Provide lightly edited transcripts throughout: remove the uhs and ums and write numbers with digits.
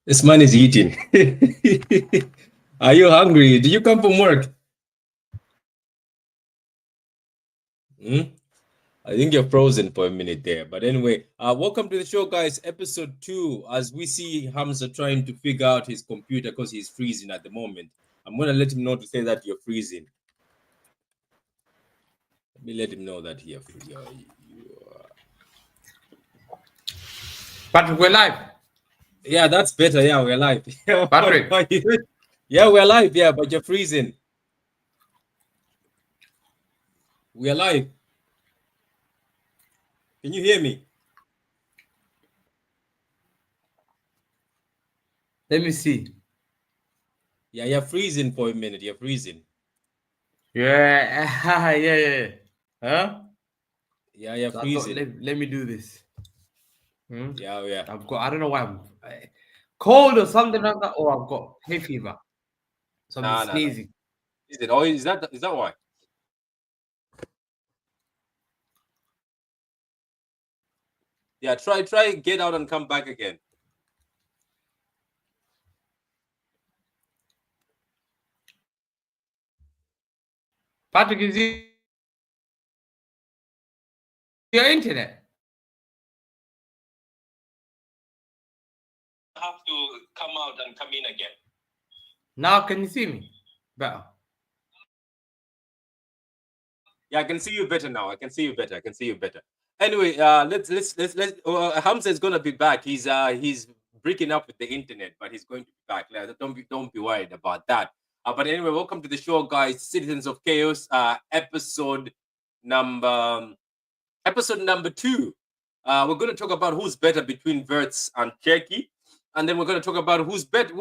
This man is eating. Are you hungry? Did you come from work? Hmm? I think you're frozen for a minute there. But anyway, welcome to the show, guys. Episode 2. As we see Hamza trying to figure out his computer because he's freezing at the moment. I'm going to let him know to say that you're freezing. Let me let him know that you're Patrick, we're live. Yeah, that's better. Yeah, we're live. Patrick. Yeah, we're live. Yeah, but you're freezing. We're live. Can you hear me? Let me see. Yeah, you're freezing for a minute. You're freezing. Yeah, yeah. Huh? Yeah, you're So I thought, freezing. let me do this. Yeah. I don't know why I'm cold or something like that. Or I've got hay fever. So I'm Nah. sneezing. Is it? Oh, is that why? Yeah, try get out and come back again. Patrick, is your internet? Have to come out and come in again. Now can you see me? Better. Yeah, I can see you better now. I can see you better. Anyway, let's Hamza is gonna be back. He's breaking up with the internet, but he's going to be back. Don't be worried about that. But anyway, welcome to the show, guys. Citizens of Chaos, number episode number 2. We're going to talk about who's better between Wirtz and Cherki, and then we're going to talk about who was better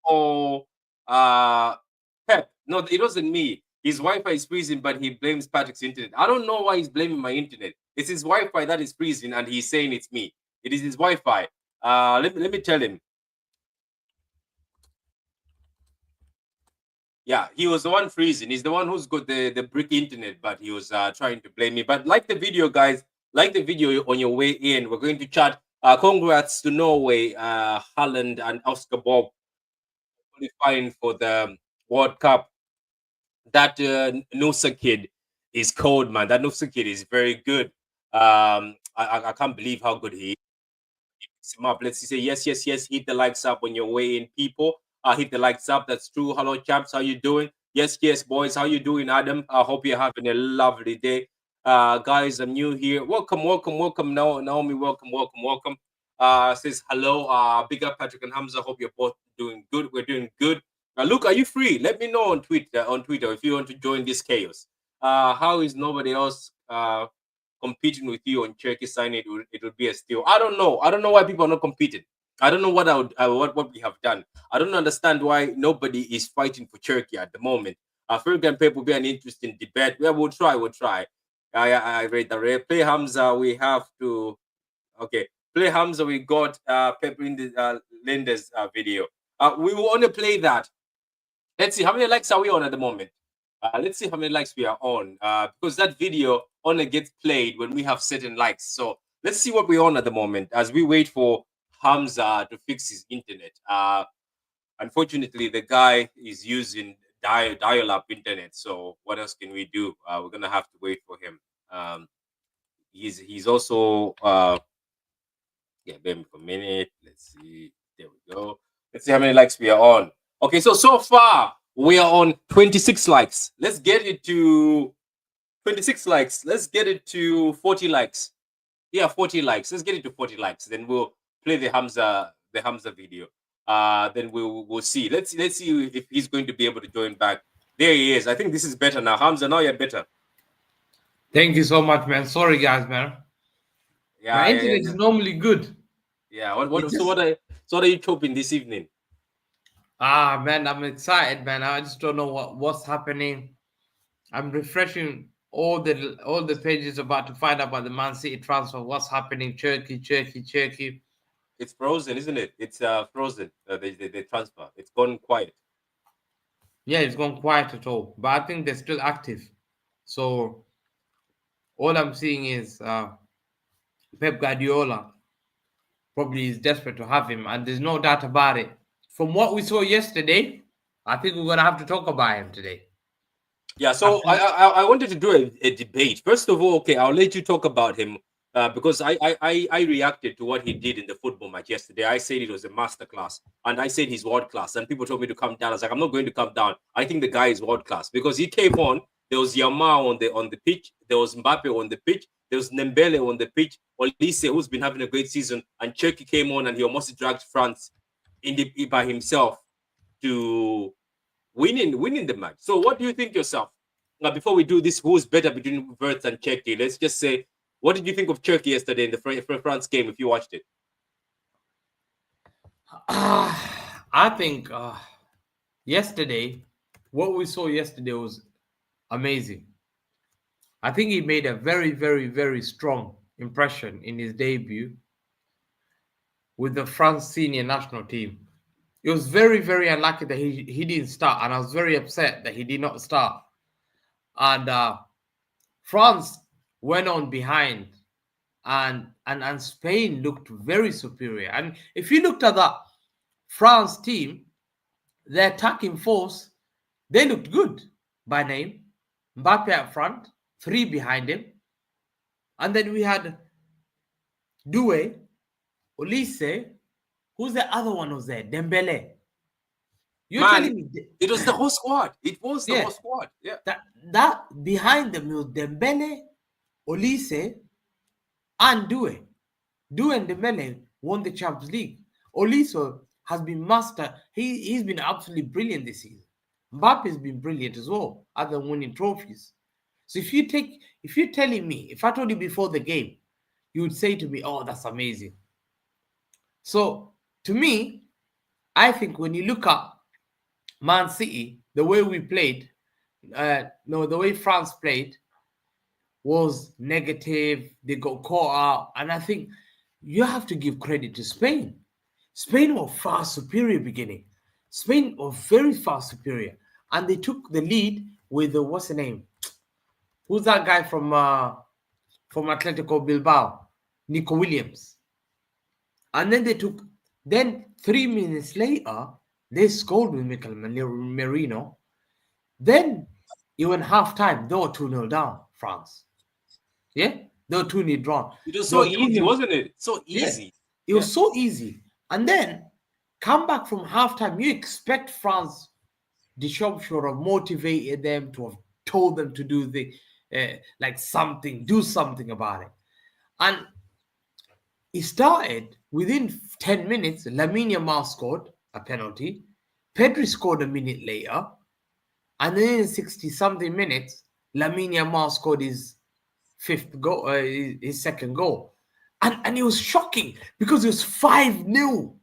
or Pep. No, it wasn't me. His Wi-Fi is freezing, but he blames Patrick's internet. I don't know why he's blaming my internet. It's his Wi-Fi that is freezing, and he's saying it's me. It is his Wi-Fi. Let me tell him. Yeah, he was the one freezing. He's the one who's got the brick internet, but he was trying to blame me. But like the video, guys, like the video on your way in. We're going to chat. Congrats to Norway, Holland, and Oscar Bob qualifying for the World Cup. That Nusa kid is cold, man. That Nusa kid is very good. I can't believe how good he is. Him up. Let's say yes. Hit the likes up on your way in, people. Hit the likes up. That's true. Hello, chaps. How you doing? Yes, boys. How you doing, Adam? I hope you're having a lovely day. Guys, I'm new here. Welcome. Now, Naomi, welcome. Says hello. Big up, Patrick and Hamza. Hope you're both doing good. We're doing good. Luke, are you free? Let me know on Twitter. If you want to join this chaos. How is nobody else? Competing with you on Cherki sign, it would be a steal. I don't know why people are not competing. I don't know what what we have done. I don't understand why nobody is fighting for Cherki at the moment. Fergie and Pep will be an interesting debate. Yeah, we'll try. I read the rate. Play Hamza. We have to. Okay, play Hamza. We got Pep in the Linda's video. We will only play that. Let's see how many likes are we on at the moment. Let's see how many likes we are on, because that video only gets played when we have certain likes. So let's see what we're on at the moment as we wait for Hamza to fix his internet. Unfortunately, the guy is using dial-up internet. So what else can we do? We're gonna have to wait for him. He's also yeah. Bear me for a minute. Let's see. There we go. Let's see how many likes we are on. Okay, so far we are on 26 likes. Let's get it to 26 likes. Let's get it to 40 likes. Yeah, 40 likes. Let's get it to 40 likes. Then we'll play the Hamza video. Then we'll see. Let's see if he's going to be able to join back. There he is. I think this is better now. Hamza, now you're better. Thank you so much, man. Sorry, guys, man. Yeah, My internet is normally good. Yeah. What are you chopping this evening? Man, I'm excited, man. I just don't know what's happening. I'm refreshing all the pages about to find out about the Man City transfer. What's happening? Cherki. It's frozen, isn't it? It's frozen. The transfer. It's gone quiet. Yeah, it's gone quiet at all, but I think they're still active. So all I'm seeing is Pep Guardiola probably is desperate to have him, and there's no doubt about it. From what we saw yesterday, I think we're gonna have to talk about him today. Yeah, so I wanted to do a debate. First of all, okay, I'll let you talk about him because I reacted to what he did in the football match yesterday. I said it was a masterclass, and I said he's world class. And people told me to come down. I was like, I'm not going to come down. I think the guy is world class because he came on. There was Yamal on the pitch. There was Mbappe on the pitch. There was Nembele on the pitch. Olise, who's been having a great season, and Cherki came on and he almost dragged France by himself to winning the match. So what do you think yourself? Now, before we do this, who's better between Wirtz and Cherki? Let's just say, what did you think of Cherki yesterday in the France game? If you watched it, I think yesterday, what we saw yesterday was amazing. I think he made a very, very, very strong impression in his debut with the France senior national team. It was very, very unlucky that he didn't start, and I was very upset that he did not start. And France went on behind, and Spain looked very superior. And if you looked at that France team, their attacking force, they looked good by name. Mbappe up front, 3 behind him. And then we had Doué, Olise, who's the other one was there? Dembele. You're telling me it was the whole squad. It was the whole squad. Yeah. That behind them was Dembele, Olise, and Doué. Doué and Dembele won the Champions League. Olise has been master. He's been absolutely brilliant this season. Mbappe has been brilliant as well, other than winning trophies. So if you're telling me, if I told you before the game, you would say to me, "Oh, that's amazing." So to me, I think when you look at Man City, the way we played, the way France played was negative. They got caught out, and I think you have to give credit to Spain. Spain were far superior beginning. Spain were very far superior, and they took the lead with what's the name? Who's that guy from Atletico Bilbao? Nico Williams. And then 3 minutes later, they scored with Mikel Merino. Then even halftime, they were 2-0 down, France. Yeah? They were 2-0 drawn. It was so easy, wasn't it? So easy. Yeah. It was so easy. And then come back from halftime, you expect France, Deschamps should have motivated them, to have told them to do do something about it. And it started within 10 minutes. Lamine Yamal scored a penalty. Pedri scored a minute later. And then in 60-something minutes, Lamine Yamal scored his second goal. And it was shocking because it was 5-0.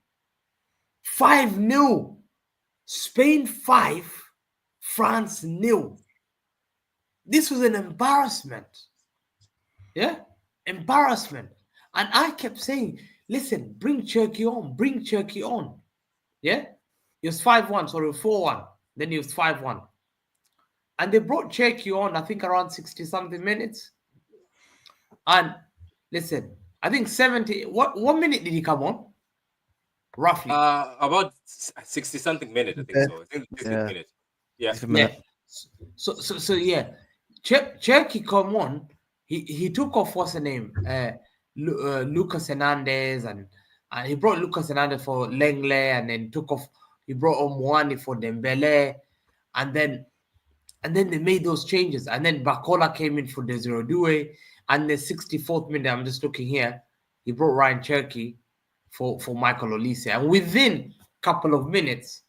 5-0. Spain 5, France 0. This was an embarrassment. Yeah? Embarrassment. And I kept saying, listen, bring Cherki on. Yeah? It was 5-1, sorry, 4-1. Then it was 5-1. And they brought Cherki on, I think, around 60-something minutes. And listen, I think 70. What minute did he come on? Roughly. About 60-something minutes, I think so. I think 60 minutes. Yeah. So yeah. Cherki come on. He took off, what's the name? Lucas Hernandez, and he brought Lucas Hernandez for Lenglet, and then took off. He brought Omwani for Dembele, and then they made those changes, and then Bacola came in for Desiree Doué, and the 64th minute, I'm just looking here, he brought Ryan Cherki for Michael Olise, and within a couple of minutes,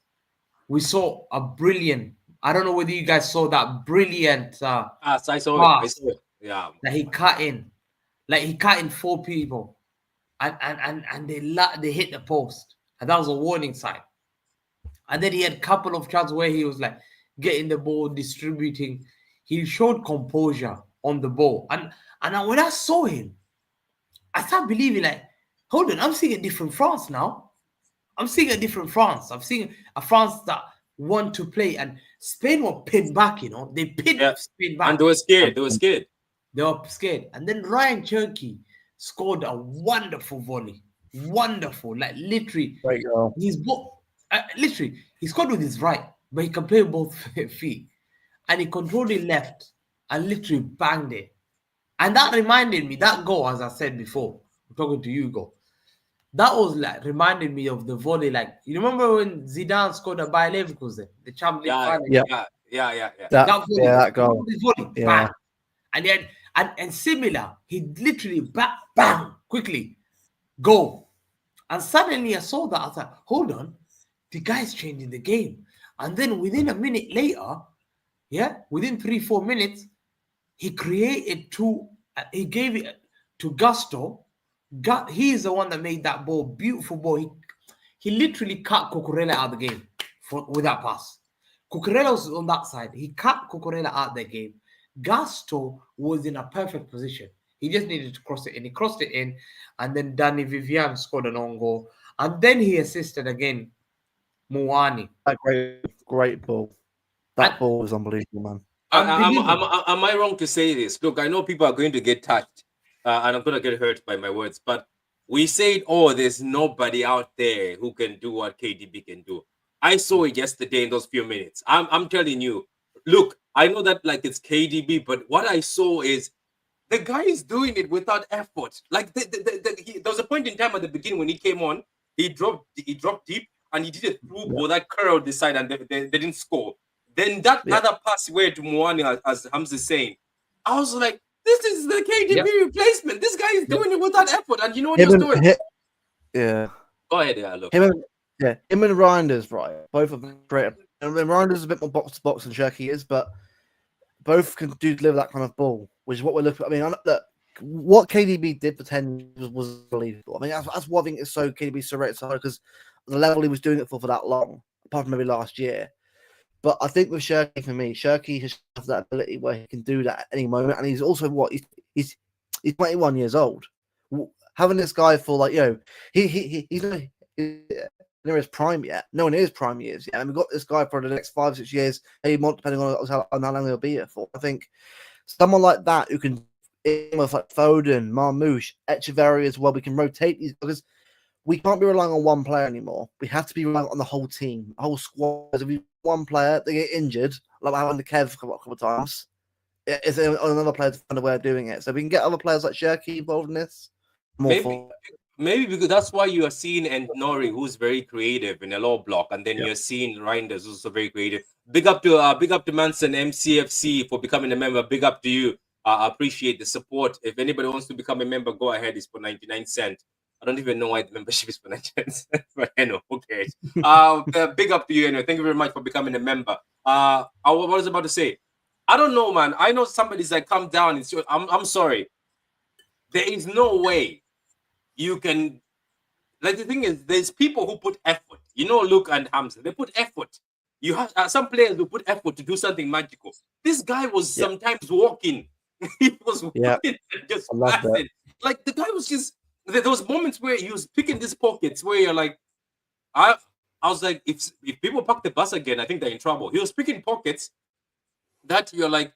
we saw a brilliant. I don't know whether you guys saw that brilliant I saw it. Yeah, that he cut in. Like he cut in 4 people, and they hit the post, and that was a warning sign. And then he had a couple of chances where he was like getting the ball, distributing. He showed composure on the ball, and when I saw him, I started believing, like, hold on, I'm seeing a different France now. I'm seeing a different France. I'm seeing a France that want to play, and Spain were pinned back. They pinned Spain back, and they were scared. They were scared. And then Ryan Cherki scored a wonderful volley. Wonderful. Like literally, Great goal. he's literally he scored with his right, but he can play both feet, and he controlled it left and literally banged it. And that reminded me, that goal, as I said before, I'm talking to you, go. That was like reminded me of the volley. Like you remember when Zidane scored at Bayer Leverkusen, the Champions League final. Yeah. That volley, that goal. his volley, Yeah. bang. And then and similar, he literally bang quickly, go. And suddenly I saw that. I was like, hold on, the guy's changing the game. And then within a minute later, within 3-4 minutes, he created two. He gave it to Gusto. He is the one that made that ball, beautiful ball. He literally cut Cucurella out of the game with that pass. Cucurella was on that side. He cut Cucurella out of the game. Gusto was in a perfect position. He just needed to cross it in. He crossed it in, and then Danny Vivian scored an own goal. And then he assisted again Muani. That great ball. That ball was unbelievable, man. Am I wrong to say this? Look, I know people are going to get touched, and I'm going to get hurt by my words, but we said, oh, there's nobody out there who can do what KDB can do. I saw it yesterday in those few minutes. I'm telling you, look, I know that like it's KDB, but what I saw is the guy is doing it without effort. Like there was a point in time at the beginning when he came on, he dropped deep and he did a through ball that curled the side and they didn't score. Then that other pass where to Muani, as Hamza is saying, I was like, this is the KDB replacement. This guy is doing it without effort, and you know what he's doing. Go ahead, look. Him and Reinders, right? Both of them great. And Reinders is a bit more box to box than Cherki is, but both can deliver that kind of ball, which is what we're looking at. I mean, look, what KDB did for 10 years was unbelievable. I mean, that's what I think is so KDB so rated so high, because the level he was doing it for that long, apart from maybe last year. But I think with Cherki, for me, Cherki has that ability where he can do that at any moment, and he's also he's 21 years old. Having this guy for like, you know, he's not near his prime yet. No one is prime years yet, and we've got this guy for the next 5-6 years, maybe more, depending on how long he'll be here for. I think someone like that who can, with like Foden, Marmoush, Echeverry as well, we can rotate these, because we can't be relying on one player anymore. We have to be relying on the whole team, the whole squad. If we one player, they get injured, like happened to Kev a couple of times. It's another player to find a way of doing it. So we can get other players like Cherki involved in this. Maybe because that's why you are seeing Nori, who's very creative in a low block, and then you're seeing Reinders, who's also very creative. Big up to Manson MCFC for becoming a member. Big up to you. I appreciate the support. If anybody wants to become a member, go ahead. It's for 99 cents. I don't even know why the membership is for 99 cents, but anyway, who cares? Big up to you anyway. Thank you very much for becoming a member. I was about to say, I don't know, man. I know somebody's like, come down. I'm sorry. There is no way you can. Like, the thing is, there's people who put effort. You know, Luke and Hamza, they put effort. You have some players who put effort to do something magical. This guy was sometimes walking. He was walking and just passing. Like, the guy was just. There was moments where he was picking these pockets where you're like, I was like, if people park the bus again, I think they're in trouble. He was picking pockets that you're like,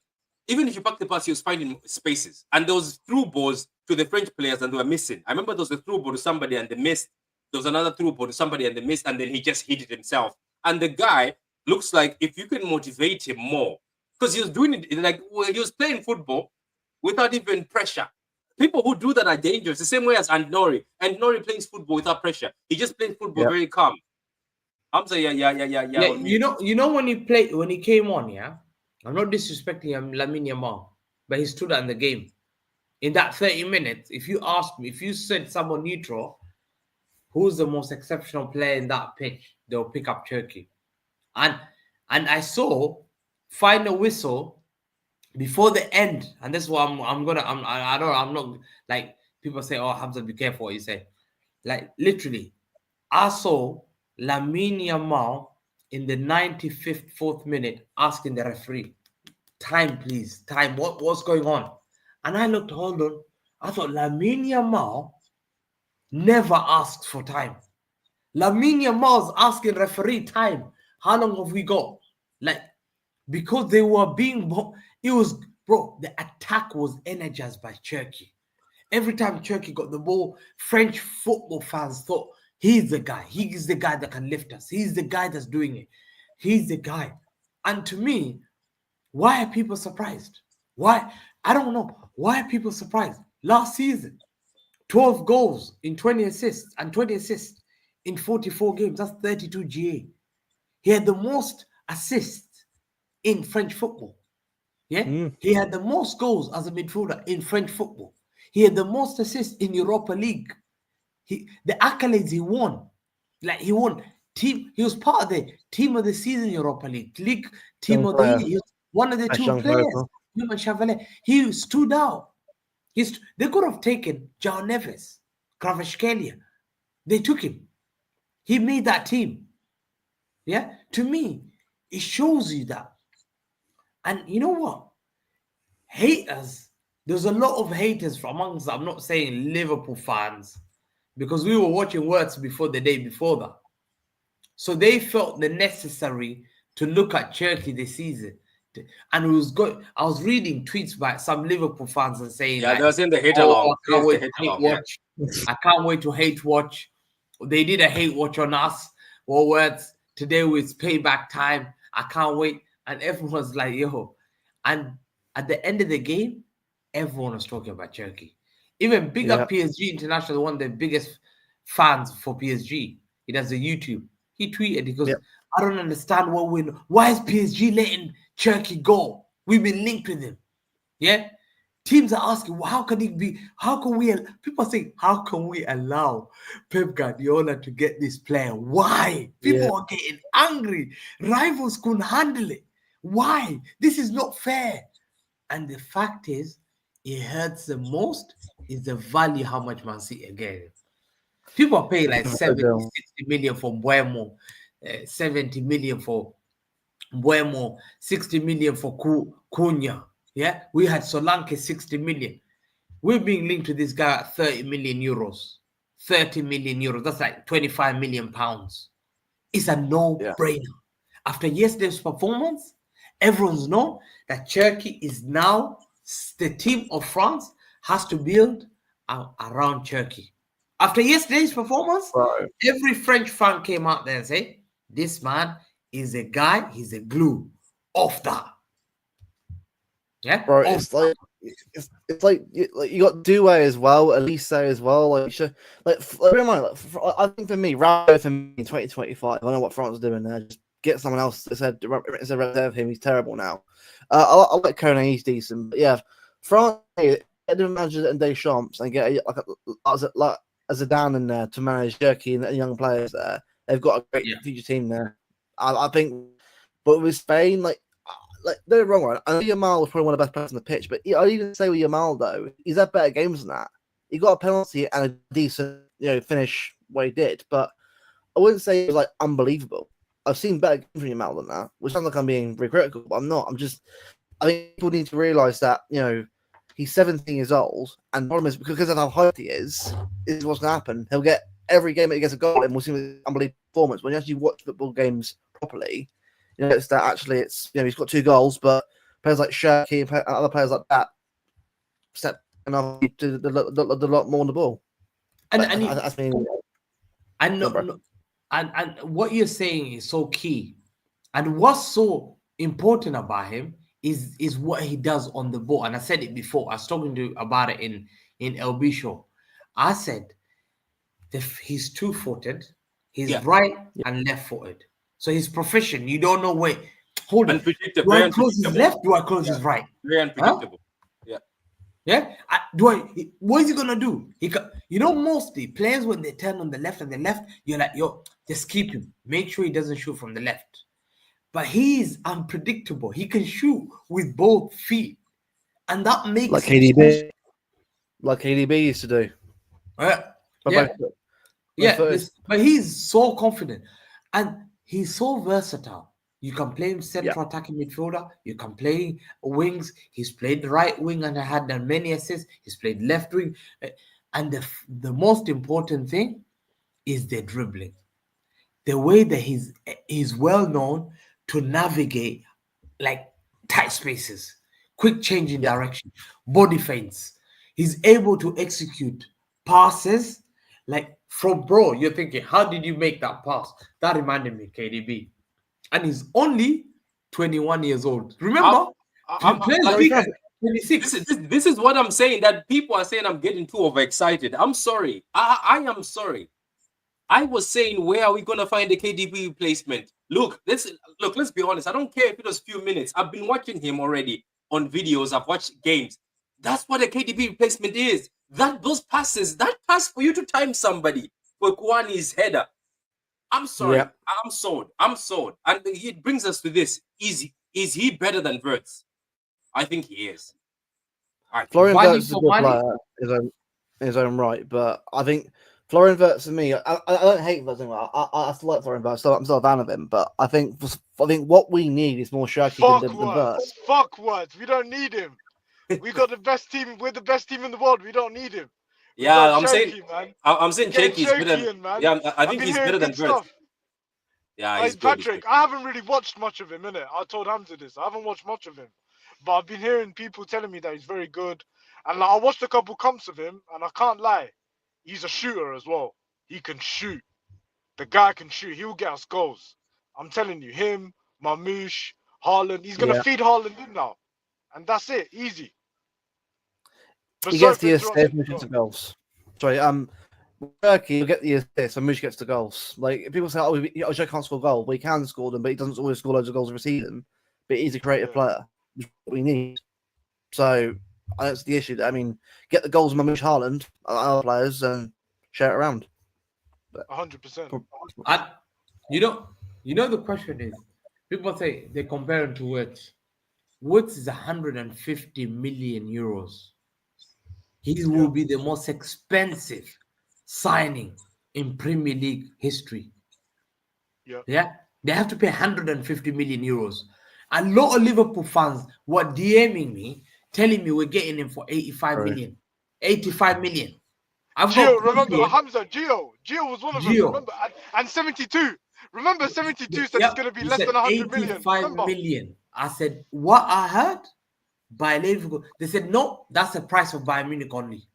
even if you park the bus, he was finding spaces. And there was through balls to the French players and they were missing. I remember there was a through ball to somebody and they missed. There was another through ball to somebody and they missed, and then he just hit it himself. And the guy looks like, if you can motivate him more, because he was doing it like he was playing football without even pressure. People who do that are dangerous, the same way as Nori. And Nori plays football without pressure. He just plays football very calm. Hamza, You know when he came on, I'm not disrespecting him, Lamine Yamal, but he stood out in the game. In that 30 minutes, if you asked me, if you said someone neutral, who's the most exceptional player in that pitch, they'll pick up Cherki. And I saw final whistle before the end, and that's why I'm not like people say, oh, Hamza, be careful what you say. Like, literally, I saw Lamine Yamal in the 95th, 4th minute asking the referee, time, please, time, what's going on? And I looked, hold on, I thought Lamine Yamal never asks for time. Lamine Yamal's asking referee time. How long have we got? Like, because they were being, it was, bro, the attack was energized by Cherki. Every time Cherki got the ball, French football fans thought he's the guy. He's the guy that can lift us. He's the guy that's doing it. He's the guy. And to me, why are people surprised? Why? I don't know. Why are people surprised? Last season, 12 goals in 20 assists and 20 assists in 44 games. That's 32 GA. He had the most assists in French football. Yeah, he had the most goals as a midfielder in French football. He had the most assists in Europa League. The accolades he won, like he won team. He was part of the team of the season Europa League team of the year. He was one of the two players. Him and Chevalier. He stood out. They could have taken John Neves, Kvaratskhelia. They took him. He made that team. Yeah, to me, it shows you that. And you know what? Haters, there's a lot of haters from amongst, I'm not saying Liverpool fans, because we were watching Wirtz before the day before that. So they felt the necessary to look at Cherki this season. And it was good. I was reading tweets by some Liverpool fans and saying, yeah, they were saying the hate along. I can't wait to hate watch. I can't wait to hate watch. They did a hate watch on us. Well, Wirtz, today was payback time. I can't wait. And everyone's like, yo. And at the end of the game, everyone was talking about Cherki. Even big up PSG International, one of the biggest fans for PSG. He does a YouTube. He tweeted, he goes, I don't understand why is PSG letting Cherki go? We've been linked with him. Yeah? Teams are asking, well, people are saying, how can we allow Pep Guardiola to get this player? Why? People are getting angry. Rivals couldn't handle it. Why? This is not fair. And the fact is, it hurts the most is the value how much Man City are getting. People are paying like 70, 60 million for Buemo, 70 million for Buemo, 60 million for Cunha. Yeah, we had Solanke 60 million. We're being linked to this guy at 30 million euros. 30 million euros. That's like 25 million pounds. It's a no-brainer. After yesterday's performance, everyone's known that Cherki is now the team of France has to build around Cherki. After yesterday's performance, every French fan came out there and said, this man is a guy, he's a glue of that. Yeah, bro. It's like you got Doué as well, Elise as well. I think for me, Rabiot for me in 2025. I don't know what France is doing there. Just get someone else that said of him. He's terrible now. I like Kone, he's decent, but yeah, France get the manager and Deschamps and get a Zidane in there to manage Cherki and young players there. They've got a great future team there. I think, but with Spain, like they're wrong, right? I know Yamal was probably one of the best players on the pitch, but I'd even say with Yamal though, he's had better games than that. He got a penalty and a decent, finish what he did, but I wouldn't say it was like unbelievable. I've seen better games from Yamal than that, which sounds like I'm being very critical, but I'm not. I think people need to realize that he's 17 years old, and the problem is because of how high he is what's going to happen. He'll get every game that he gets a goal in, we'll see an unbelievable performance. When you actually watch football games properly, it's that actually he's got 2 goals, but players like Cherki and other players like that step enough to the lot more on the ball. And what you're saying is so key, and what's so important about him is what he does on the ball. And I said it before. I was talking about it in LB show. I said he's 2-footed, he's right and left-footed. So he's proficient. You don't know where. Hold on. Do I close his left? Do I close his right? Very unpredictable. Huh? Yeah. What is he gonna do? Mostly players when they turn on the left and the left, you're like, just keep him. Make sure he doesn't shoot from the left. But he's unpredictable. He can shoot with both feet, and that makes like KDB. Like KDB used to do. But he's so confident, and he's so versatile. You can play him central attacking midfielder. You can play wings. He's played the right wing and had done many assists. He's played left wing. And the most important thing is the dribbling. The way that he's well known to navigate like tight spaces, quick change in direction, body feints. He's able to execute passes like from bro. You're thinking, how did you make that pass? That reminded me, KDB, and he's only 21 years old. Remember, players peak at 26. This is what I'm saying. That people are saying I'm getting too overexcited. I'm sorry. I am sorry. I was saying, where are we gonna find the KDB replacement? Look, let's be honest. I don't care if it was a few minutes. I've been watching him already on videos. I've watched games. That's what a KDB replacement is. Those passes, that pass for you to time somebody for Kwani's header. I'm sorry. Yeah. I'm sold. And it brings us to this. Is he better than Wirtz? I think he is. Florian Money Wirtz is a for good money. player in his own right, but I think Florian Wirtz, to me, I don't hate Wirtz. I still like Florian Wirtz. I'm still a fan of him, but I think what we need is more Cherki than Wirtz. Fuck Wirtz. We don't need him. We got the best team. We're the best team in the world. We don't need him. Yeah, I'm saying Cherki is better. Man. Yeah, I think he's better than Wirtz. Yeah, he's good. Patrick, I haven't really watched much of him, innit? I told Hamza this. I haven't watched much of him. But I've been hearing people telling me that he's very good. And like, I watched a couple comps of him, and I can't lie. He's a shooter as well. He can shoot. The guy can shoot. He will get us goals. I'm telling you, him, Mamouche, Haaland. He's going to feed Haaland in now. And that's it. Easy. He gets the assist and gets the goals. Sorry, Cherki will get the assist and Moosh gets the goals. Like, people say, Joe can't score a goal. Well, he can score them, but he doesn't always score loads of goals every season. But he's a creative player, which is what we need. So that's the issue. I mean, get the goals of Mamouche, Haaland, other players, and share it around. 100%. You know the question is, people say they compare him to Wirtz. Wirtz is 150 million euros. He will be the most expensive signing in Premier League history. Yeah, they have to pay 150 million euros. A lot of Liverpool fans were DMing me, telling me we're getting him for 85 million. 85 million. Gio, remember Hamza, Gio was one of them. Remember, and 72. Remember, 72 said it's going to be less than 100 million. 85 million. I said, what I heard? By Liverpool. They said, no, that's the price of Bayern Munich only.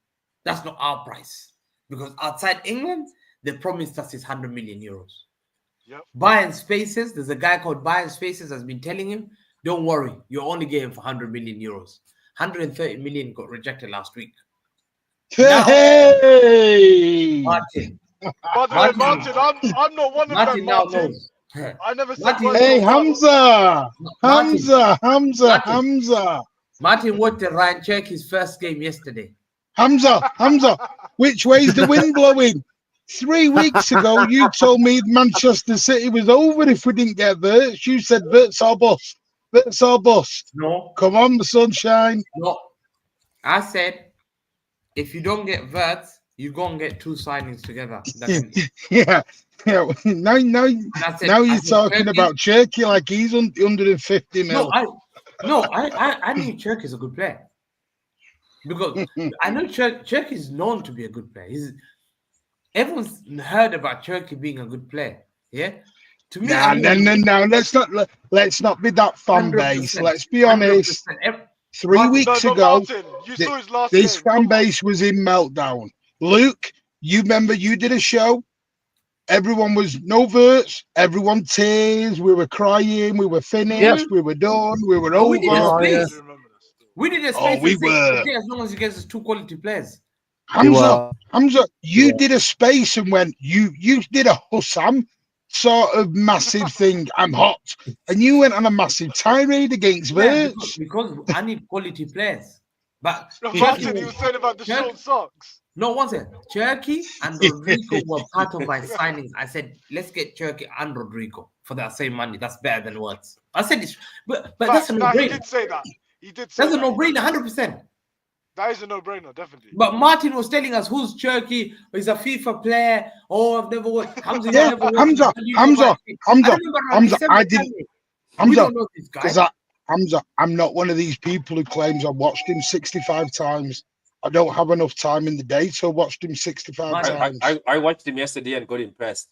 That's not our price. Because outside England, they promised us is 100 million euros. Yep. Bayern Spaces, there's a guy called Bayern Spaces has been telling him, don't worry, you're only getting for 100 million euros. 130 million got rejected last week. Hey! Martin. Martin, I'm not one of Martin them, now Martin. knows. I never said Hey, Hamza! Martin watched Ryan Cherki's first game yesterday. Hamza, which way's the wind blowing? 3 weeks ago, you told me Manchester City was over if we didn't get Wirtz. You said Wirtz or bust. Wirtz or bust. No. Come on, the sunshine. No. I said, if you don't get Wirtz, you're going to get two signings together. Yeah. Now you're talking about Cherki like he's 150 mil. I knew Cherki is a good player. Because I know Cherki is known to be a good player. Everyone's heard about Cherki being a good player. Yeah. To me, no. Let's not be that fan base. Let's be honest. 3 weeks ago, Martin, you saw his last this game. fan base was in meltdown. Luke, you remember you did a show. Everyone was no Wirtz. Everyone tears. We were crying. We were finished. Yep. We were done. We were over. We did a space. We were. As long as he gets us two quality players. Hamza, you did a space and went. You did a Hussam sort of massive thing. I'm hot, and you went on a massive tirade against Wirtz. Because I need quality players. But Martin, he was saying about the short socks. No, one second. Cherki and Rodrigo were part of my signings. I said, let's get Cherki and Rodrigo for that same money. That's better than Wirtz. I said this, but that's a no-brainer. He did say that. That's a no-brainer, 100%. That is a no-brainer, definitely. But Martin was telling us who's Cherki. He's a FIFA player. Oh, I've never worked. Hamza, I didn't. Hamza, I'm not one of these people who claims I watched him 65 times. I don't have enough time in the day to watch him 65 times. I watched him yesterday and got impressed.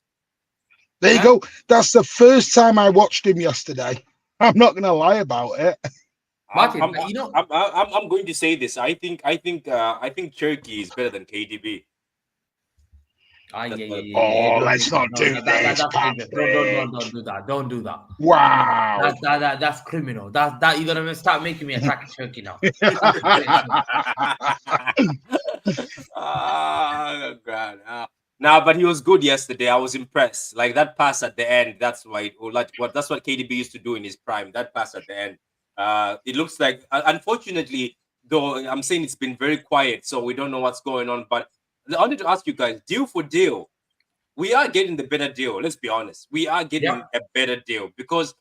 There you go. That's the first time I watched him yesterday. I'm not going to lie about it. Martin, I'm, you know, I'm going to say this. I think Cherki is better than KDB. That's what- Oh, let's not do this, That's Patrick. don't do that. Don't do that. Wow. That's criminal. That you're gonna start making me attack Turkey now. Oh God. Nah, but he was good yesterday. I was impressed. Like that pass at the end. That's why. That's what KDB used to do in his prime. That pass at the end. It looks like. Unfortunately, though, I'm saying it's been very quiet, so we don't know what's going on. But I wanted to ask you guys, deal for deal, we are getting the better deal. Let's be honest. We are getting a better deal because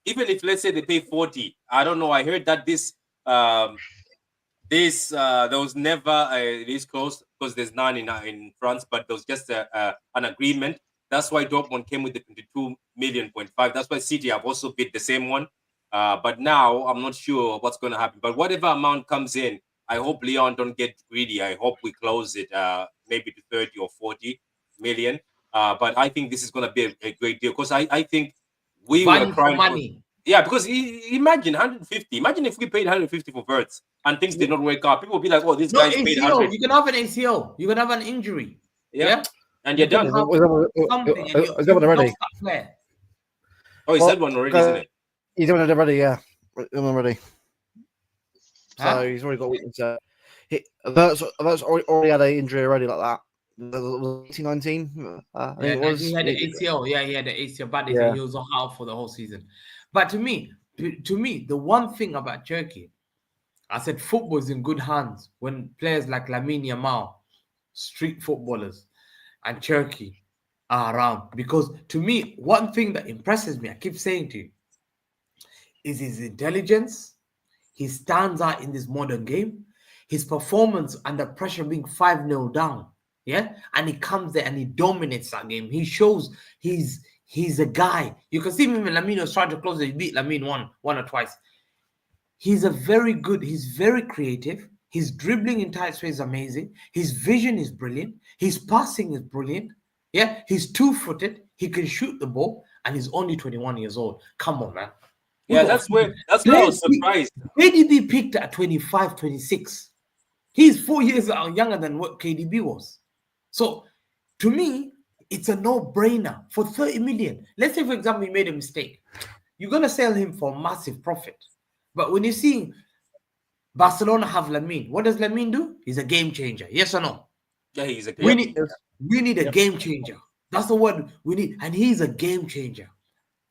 even if let's say they pay 40, I don't know. I heard that there was never this close because there's none in France, but there was just an agreement. That's why Dortmund came with the 22.5 million. That's why City have also bid the same one. But now I'm not sure what's going to happen. But whatever amount comes in, I hope Leon don't get greedy. I hope we close it maybe to 30 or 40 million. But I think this is going to be a great deal because I think we Value were for crying money. yeah, because imagine 150. Imagine if we paid 150 for Wirtz and things did not work out. People would be like, "Oh, this No guy's paid ACO. 100." You can have an ACO. You can have an injury. Yeah. And You you're can done. have something. And Is that one you've already? lost that player. Oh, he said one already, isn't it? He's doing it already, yeah. Already. Huh? So he's already got weakness. That's already had an injury already like that. 1819. I think it was. He had the ACL. Yeah, he had the ACL, but Yeah. he was out for the whole season. But to me, the one thing about Cherki, I said football is in good hands when players like Lamine Yamal, street footballers, and Cherki are around. Because to me, one thing that impresses me, I keep saying to you, is his intelligence. He stands out in this modern game. His performance under pressure being 5-0 down. Yeah. And he comes there and he dominates that game. He shows he's a guy. You can see him when Lamine was trying to close it. He beat Lamine one or twice. He's very creative. His dribbling in tight space is amazing. His vision is brilliant. His passing is brilliant. Yeah. He's 2-footed. He can shoot the ball. And he's only 21 years old. Come on, man. Yeah, that's where I was surprised. KDB picked at 25, 26. He's 4 years younger than what KDB was. So, to me, it's a no-brainer for 30 million. Let's say, for example, he made a mistake. You're going to sell him for a massive profit. But when you see Barcelona have Lamine, what does Lamine do? He's a game changer. Yes or no? Yeah, he's a We need a game changer. That's the word we need. And he's a game changer.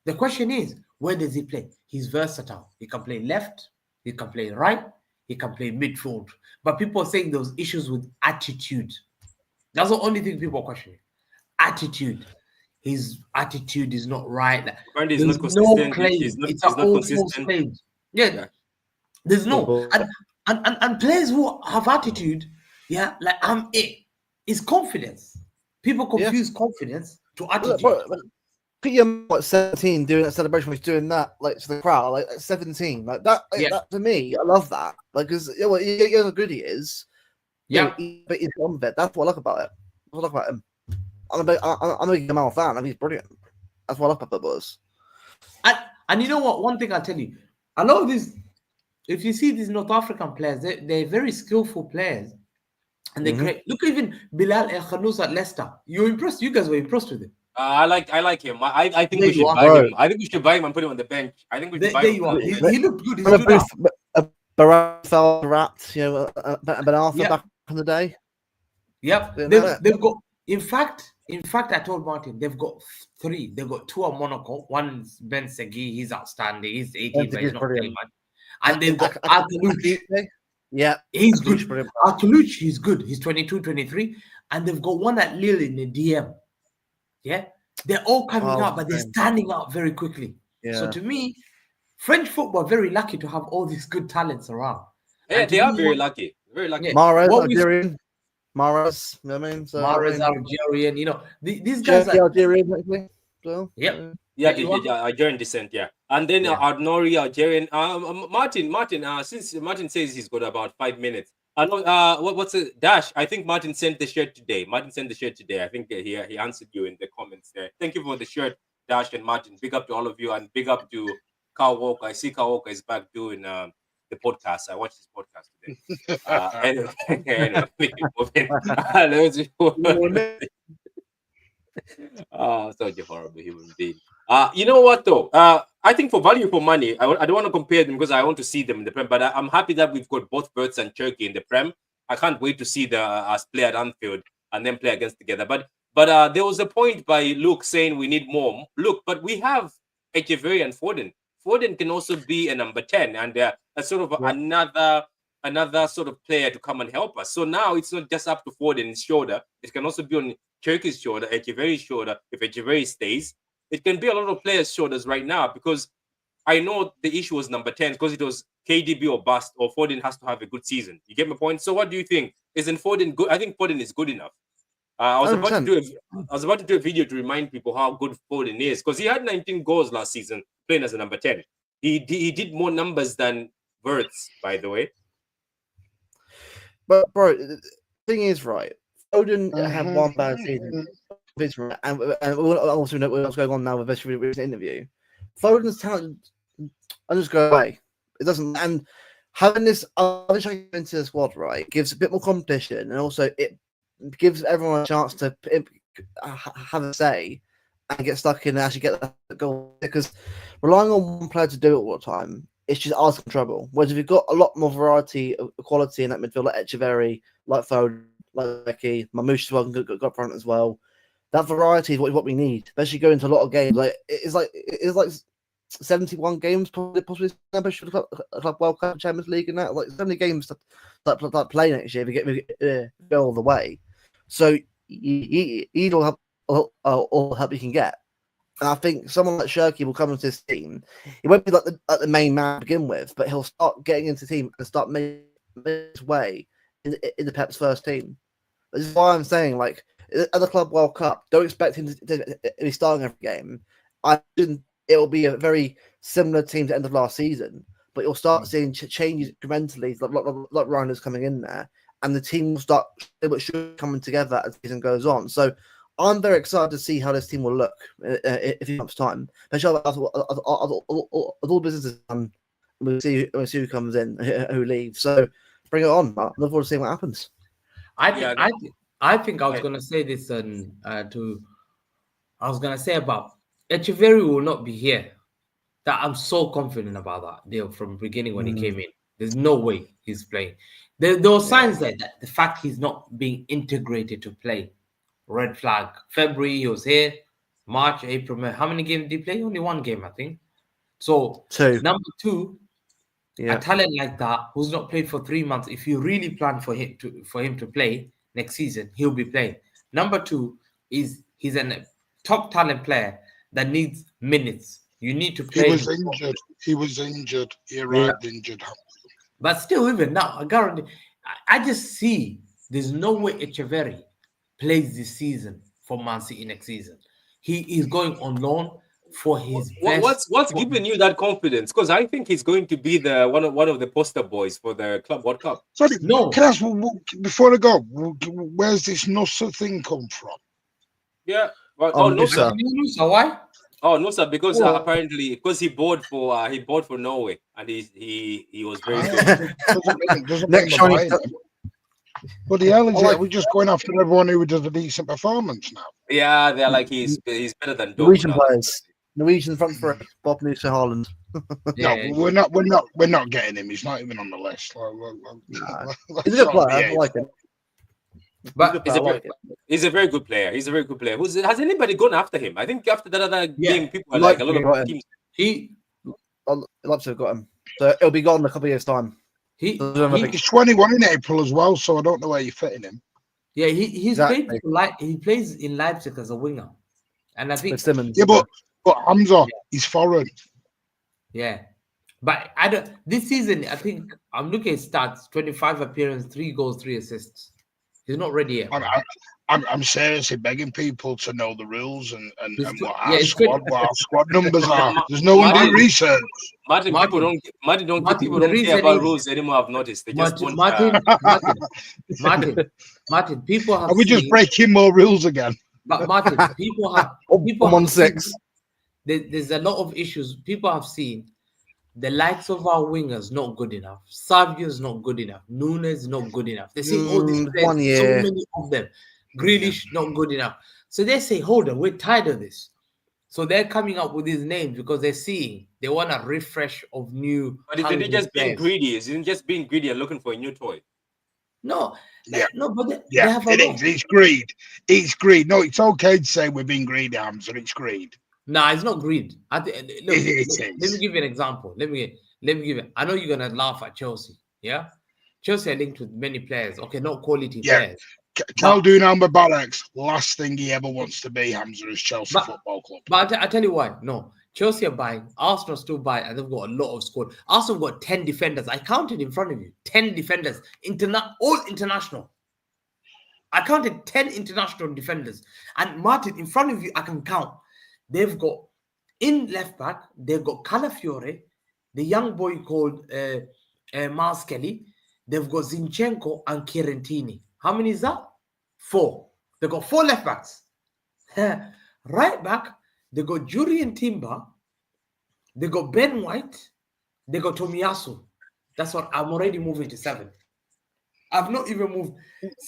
The question is, where does he play? He's versatile. He can play left. He can play right. He can play midfield. But people are saying those issues with attitude. That's the only thing people are questioning. Attitude. His attitude is not right. Apparently There's not consistent. no claim. He's not all false consistent. claims. Yeah. There's no. And players who have attitude, yeah, like is confidence. People confuse confidence to attitude. Put your 17 doing that celebration, he's doing that like to the crowd, like 17, like that. That to me, I love that. Like, because you know how good he is. Yeah, but he's on bit. That's what I like about it. That's what I like about him. I'm a big Jamal fan. I mean, he's brilliant. That's what I like about Buzz. And you know what? One thing I'll tell you, a lot of these, if you see these North African players, they're very skillful players, and they're great. Look, even Bilal El Khanous at Leicester. You guys were impressed with him. I like him. I think There we should you are. buy him. I think we should buy him and put him on the bench. I think we should buy There him. you are. He looked good. He stood out. Barat, you know, Ben Arthur back in the day. Yep. They've got. In fact, I told Martin they've got 3. They've got 2 at Monaco. One's Ben Segui. He's outstanding. He's 18, but he's not playing much. And they've got Arteluch. Yeah, he's good. Arteluch, he's good. He's 22, 23. And they've got one at Lille in the DM. Yeah. They're all coming out, but they're standing out very quickly. Yeah. So to me, French football are very lucky to have all these good talents around. Yeah, they are very lucky. Very lucky. Yeah. Mahrez, Algerian. Mahrez, you know what I mean? So, Mahrez, Algerian, you know, these guys are Algerian, actually. So, yeah. Yeah, Algerian descent, yeah. And then Adnori, Algerian. Martin, since Martin says he's got about 5 minutes. I know what's it? Dash. I think Martin sent the shirt today. I think he answered you in the comments there. Thank you for the shirt, Dash and Martin. Big up to all of you and big up to Carl Walker. I see Carl Walker is back doing the podcast. I watched his podcast today. Anyway, let's move on. Such a horrible human being. You know what though? I think for value for money, I don't want to compare them because I want to see them in the Prem. But I'm happy that we've got both Wirtz and Cherki in the Prem. I can't wait to see us play at Anfield and then play against together. But there was a point by Luke saying we need more. Look, but we have Echeverry and Foden. Foden can also be a number 10, and that's sort of another sort of player to come and help us. So now it's not just up to Foden's shoulder; it can also be on Cherki's shoulder, Echeverry's shoulder. If Echeverry stays, it can be a lot of players' shoulders right now, because I know the issue was number 10 because it was KDB or bust, or Foden has to have a good season. You get my point? So what do you think? Isn't Foden good? I think Foden is good enough. I was about to do a video to remind people how good Foden is, because he had 19 goals last season playing as a number 10. He did more numbers than Wirtz, by the way. But bro, the thing is, right, Foden had one bad season. And we also know what's going on now with this recent interview. Foden's talent doesn't just go away. It doesn't. And having this other into the squad, right, gives a bit more competition, and also it gives everyone a chance to have a say and get stuck in and actually get the goal. Because relying on one player to do it all the time, it's just asking trouble. Whereas if you've got a lot more variety of quality in that midfield, like Echeverry, like Foden, like Fergie, Mamouche as well, got up front as well. That variety is what we need, especially going to a lot of games. Like it's like 71 games possibly for the Club World Cup, Champions League, and that, like 70 games that play next year if we go all the way. So you need all help you can get. And I think someone like Cherki will come into this team. He won't be like the main man to begin with, but he'll start getting into the team and start making his way in the Pep's first team. This is why I'm saying, like, at the Club World Cup, don't expect him to be starting every game. I think it will be a very similar team to the end of last season, but you'll start seeing changes incrementally, like Ryan coming in there, and the team will start coming together as the season goes on. So I'm very excited to see how this team will look in a few months' time. Especially as all businesses done, we'll see who comes in, who leaves. So bring it on. I look forward to seeing what happens. I think I was going to say this I was going to say about Echeverry will not be here. That I'm so confident about that deal from the beginning when he came in. There's no way he's playing. There were signs that the fact he's not being integrated to play, red flag. February he was here, March, April, May. How many games did he play? Only one game, I think. So 2. Number 2, a talent like that who's not played for 3 months. If you really plan for him to play next season, he'll be playing. Number 2 is he's a top talent player that needs minutes. You need to play. He was injured. He arrived injured. But still, even now, I guarantee. I just see there's no way Echeverry plays this season for Man City next season. He is going on loan for his best. What's giving you that confidence? Because I think he's going to be the one of the poster boys for the Club World Cup. Sorry, no. Can I ask, before I go, where's this Nusa thing come from? Yeah. Well, Nusa. Why? Oh, Nusa, because apparently because he bought for Norway, and he was very good. doesn't mean but the hell is it? We're just going after everyone who does a decent performance now. Yeah, they're like he's better than Norwegian players. Norwegian front for Bob Nusa Haaland. No, we're not getting him. He's not even on the list. He's a good player. I like him. But he's a very good player. He's a very good player. Has anybody gone after him? I think after that other game, people are like a lot of teams. Leipzig got him. So it'll be gone in a couple of years' time. He's 21 in April as well, so I don't know where you're fitting him. Yeah, he plays in Leipzig as a winger, and I think but Hamza, he's foreign. Yeah, but I don't. This season, I think I'm looking at stats: 25 appearances, 3 goals, 3 assists. He's not ready yet. I'm seriously begging people to know the rules and what our squad numbers are. There's no one doing research. Martin, people don't care about rules anymore. I've noticed. They just Martin, people have. Are we just breaking more rules again? But Martin, people have. On 6. There's a lot of issues people have seen. the likes of our wingers not good enough. Savio's not good enough. Nunes not good enough. They say all these players, 1 year. so many of them. Grealish not good enough. So they say, hold on, we're tired of this. So they're coming up with these names because they're seeing they want a refresh of new. But if they're just being greedy, isn't just being greedy and looking for a new toy? No, Yeah. no, but they Yeah, have a it lot. is. It's greed. It's greed. No, it's okay to say we're being greedy, Hamza. It's greed. Nah, it's not greed. Look, It let is. me give you an example. Let me give it. I know you're gonna laugh at Chelsea. Yeah, Chelsea are linked with many players. Okay, not quality Yeah. players. Khaldun Mubarak's last thing he ever wants to be, Hamza, is Chelsea Football Club. But I tell you why. No, Chelsea are buying. Arsenal still buy, and they've got a lot of squad. Arsenal got 10 defenders. I counted in front of you. 10 defenders. All international. I counted 10 international defenders. And Martin, in front of you, I can count. They've got in left back, they've got Calafiore, the young boy called Miles Kelly. They've got Zinchenko and Chiarentini. How many is that? 4. They've got 4 left backs. Right back, they got Julian Timber. They got Ben White. They got Tomiyasu. That's what I'm already moving to 7. I've not even moved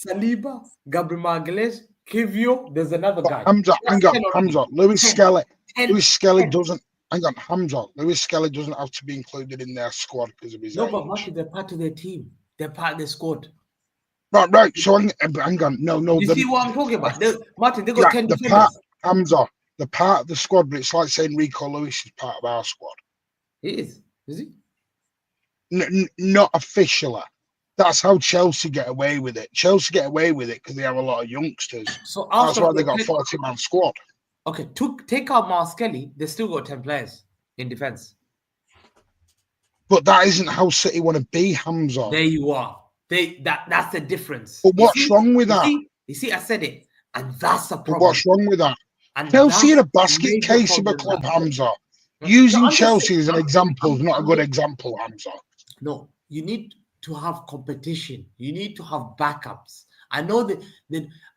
Saliba, Gabriel Magalhaes, Kivio. There's another guy. Hamza, Lewis Skelly. 10. Lewis Skelly doesn't. Hang on, Hamza. Lewis Skelly doesn't have to be included in their squad because of his age. But Martin, they're part of their team. They're part of their squad. Right. So hang on. No. You see what I'm talking about? Martin, they got 10 defenders. Hamza, the part of the squad, but it's like saying Rico Lewis is part of our squad. He is. Is he? Not officially. That's how Chelsea get away with it. Chelsea get away with it because they have a lot of youngsters. So that's why they got 40-man squad. Okay, take out Miles Kelly, they still got 10 players in defense. But that isn't how City want to be, Hamza. There you are. That's the difference. But what's wrong with that? You see, I said it, and that's the problem. But what's wrong with that? And Chelsea are a basket case of a club, Hamza. Using Chelsea as an example is not a good example, Hamza. No, you need to have competition. You need to have backups. I know that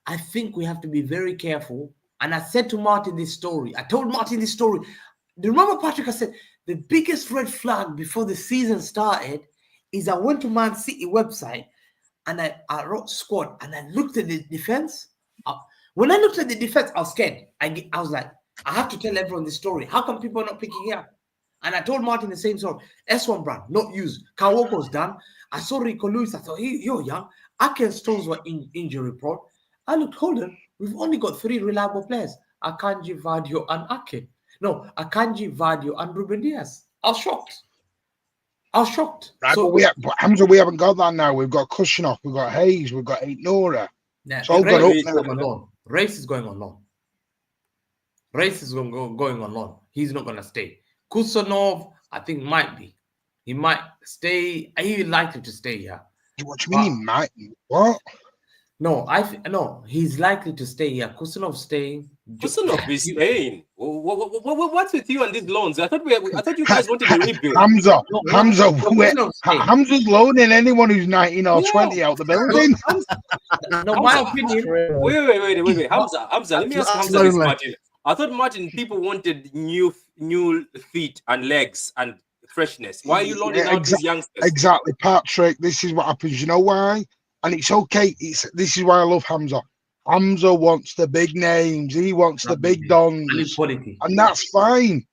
I think we have to be very careful. And I said to Martin this story. I told Martin this story. Do you remember, Patrick? I said the biggest red flag before the season started is I went to Man City website and I wrote squad and I looked at the defense. When I looked at the defense, I was scared. I was like, I have to tell everyone this story. How come people are not picking it up? And I told Martin the same story. S1 brand, not used. Kawoko's done. I saw Rico Lewis. I thought, hey, you're young. Ake and Stones were in injury prone. I looked, hold on. We've only got 3 reliable players. Akanji, Vadio, and Ake. No, Akanji, Vadio, and Ruben Diaz. I was shocked. Right, so, but Hamza, we haven't got that now. We've got Kushnoff, we've got Hayes, we've got Nora. Yeah, so got Race is going on loan. Race is going on loan. He's not going to stay. Kusanov, I think, might be. He might stay. He's likely to stay here. What do you mean he might? What? No, he's likely to stay here. Kusanov staying. Kusanov is staying. What's with you and these loans? I thought you guys wanted to rebuild. Hamza's loaning anyone who's 19 or 20 out the building. My opinion. Wait. Hamza, let me ask Hamza this, Martin. I thought, Martin, people wanted new feet and legs and freshness. Why are you loaning out these youngsters? Exactly, Patrick. This is what happens. You know why? And it's okay. This is why I love Hamza. Hamza wants the big names. He wants the big dons. And that's fine.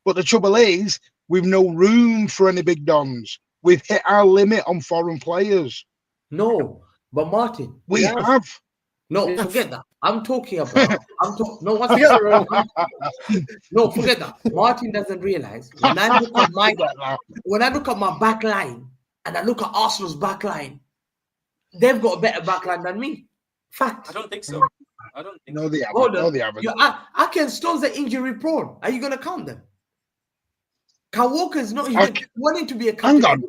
But the trouble is, we've no room for any big dons. We've hit our limit on foreign players. No, but Martin. We have. No, forget that. I'm talking about. No, forget that. Martin doesn't realize when I look at my back line and I look at Arsenal's back line, they've got a better back line than me. Fact. I don't think so. No, they haven't. No, they haven't. Ake Stones are injury prone. Are you going to count them? Kyle Walker is not even wanting to be a captain.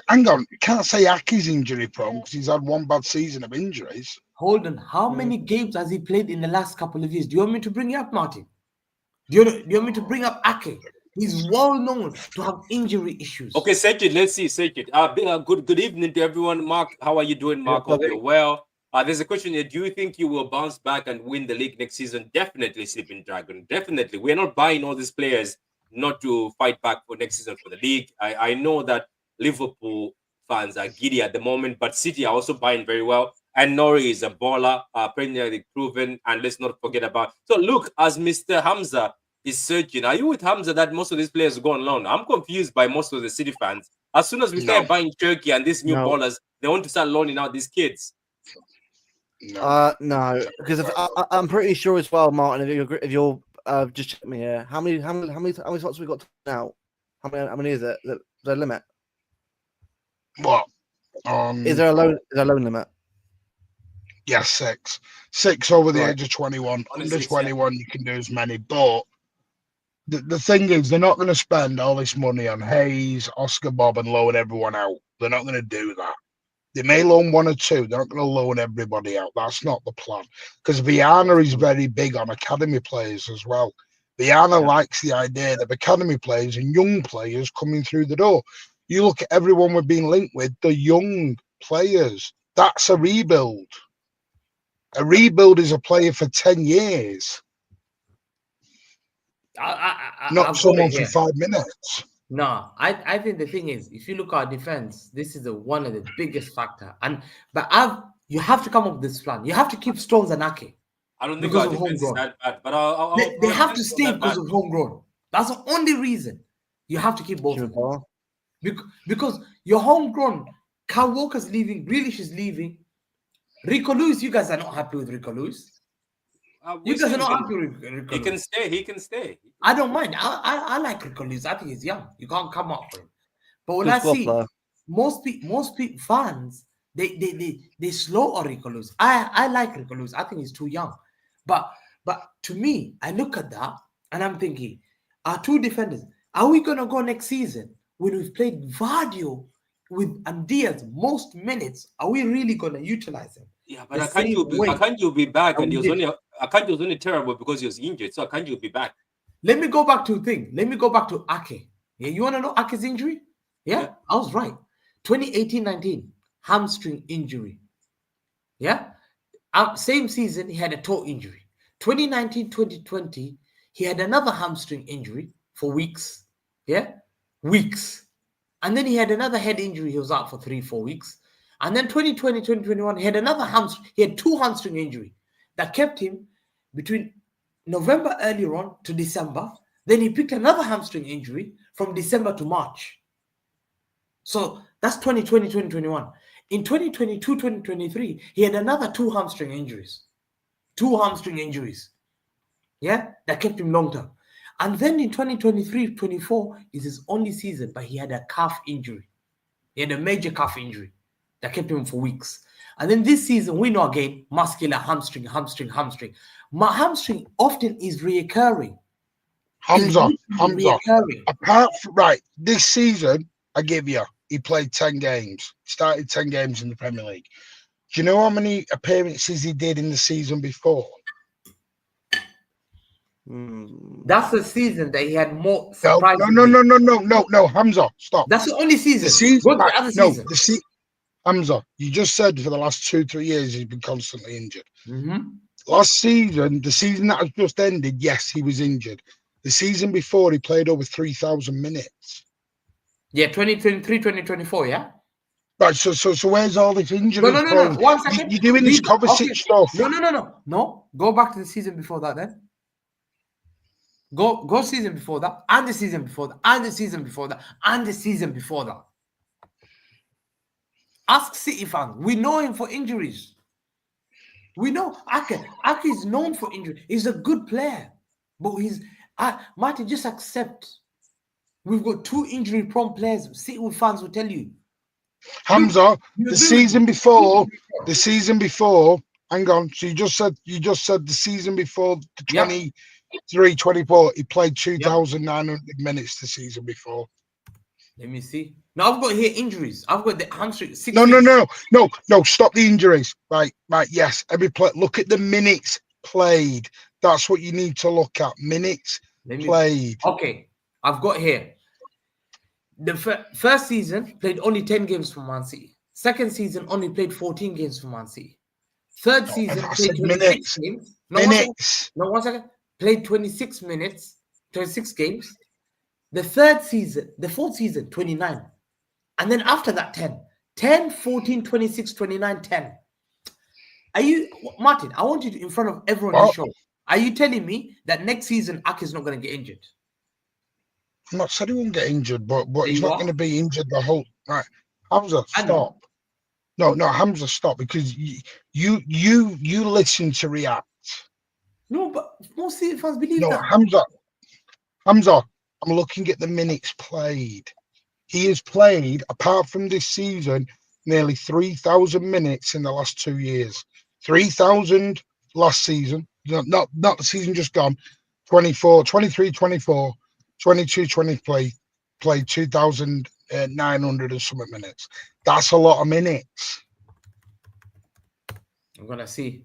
Hang on. You can't say Ake's injury prone because he's had one bad season of injuries. Hold on. How many games has he played in the last couple of years? Do you want me to bring it up, Martin? Do you want me to bring up Ake? He's well known to have injury issues. Okay, Sekit, let's see, Sekit. Good evening to everyone. Mark, how are you doing, Mark? Hope you're well. There's a question here. Do you think you will bounce back and win the league next season? Definitely, Sleeping Dragon. Definitely. We're not buying all these players not to fight back for next season for the league. I know that Liverpool fans are giddy at the moment, but City are also buying very well. And Nori is a baller, Premier League proven. And let's not forget about. So look, as Mr. Hamza is searching, are you with Hamza that most of these players go on loan? I'm confused by most of the City fans. As soon as we start buying Cherki and these new ballers, they want to start loaning out these kids. No, because I'm pretty sure as well, Martin. If you're just check me here, how many slots we got now? How many is it? Is there a limit? What? Is there a loan limit? Yes, 6. 6 over the Right. age of 21. Only Under 6, 21, you can do as many. But the thing is, they're not going to spend all this money on Hayes, Oscar Bob, and loan everyone out. They're not going to do that. They may loan 1 or 2. They're not going to loan everybody out. That's not the plan. Because Viana is very big on academy players as well. Viana likes the idea of academy players and young players coming through the door. You look at everyone we're being linked with, the young players. That's a rebuild. A rebuild is a player for 10 years. Not someone for 5 minutes. No, I think the thing is, if you look at our defense, this is one of the biggest factor. But you have to come up with this plan. You have to keep Stones and Ake. I don't think because our of defense is homegrown. that bad, but They have to stay because of homegrown. That's the only reason you have to keep both of them. Because your homegrown, Kyle Walker's leaving, Grealish is leaving, Rico Lewis, you guys are not happy with Rico Lewis. You guys are not happy with Rico Lewis. He can stay. I don't mind. I like Rico Lewis. I think he's young. You can't come up for him. But when I see most people fans, they slow on Rico Lewis. I like Rico Lewis. I think he's too young. But to me, I look at that and I'm thinking, our 2 defenders, are we gonna go next season when we've played Vardio with Diaz most minutes? Are we really gonna utilize him? Yeah, but Akanji will be back, and Akanji was only terrible because he was injured. So Akanji will be back. Let me go back to the thing. Let me go back to Ake. Yeah, you want to know Ake's injury? Yeah, I was right. 2018-19 hamstring injury. Yeah, same season he had a toe injury. 2019-2020 he had another hamstring injury for weeks. Yeah, weeks, and then he had another head injury. He was out for 3-4 weeks. And then 2020-2021, he had another hamstring. He had 2 hamstring injury that kept him between November earlier on to December. Then he picked another hamstring injury from December to March. So that's 2020-2021. In 2022-2023, he had another 2 hamstring injuries. 2 hamstring injuries. Yeah, that kept him long term. And then in 2023-24 is his only season, but he had a calf injury. He had a major calf injury that kept him for weeks. And then this season, we know again, muscular hamstring. My hamstring often is reoccurring. Hamza. Apart from, this season, I give you, he played 10 games, started 10 games in the Premier League. Do you know how many appearances he did in the season before? That's the season that he had more. No, Hamza, stop. That's the only season. Season. Hamza, you just said for the last 2-3 years he's been constantly injured. Last season, the season that has just ended, yes, he was injured. The season before, he played over 3,000 minutes. Yeah, 2023-2024, yeah? Right, so where's all this injury? No. 1 second. You're doing this Kovacic stuff. No. Go back to the season before that then. Go season before that, and the season before that, and the season before that, and the season before that. Ask City fans. We know him for injuries. We know Ake. Ake is known for injury. He's a good player. But Martin, just accept. We've got 2 injury-prone players. City fans will tell you. Hamza, the season before, hang on. So you just said the season before the 23-24, he played 2,900 minutes the season before. Let me see. Now I've got here injuries. I've got the hamstring. No. Stop the injuries. Right. Yes. Every play. Look at the minutes played. That's what you need to look at. Minutes played. Okay. I've got here. The first season played only 10 games for Man City. Second season only played 14 games for Man City. Third season played 26 games. 1 second. Played 26 games. The third season, the fourth season, 29. And then after that, 10. 10, 14, 26, 29, 10. Are you, Martin, I want you to, in front of everyone in the show, are you telling me that next season Ake is not going to get injured? I'm not saying he won't get injured, but he's you not are. going to be injured the whole. Right, Hamza, I know. stop. No, Hamza, stop, because you listen to react. No, but most City fans believe No, that. Hamza, I'm looking at the minutes played. He has played, apart from this season, nearly 3,000 minutes in the last 2 years. 3,000 last season, not the season just gone. 24, 23, 24, 22, 20 played 2,900 and something minutes. That's a lot of minutes. I'm going to see.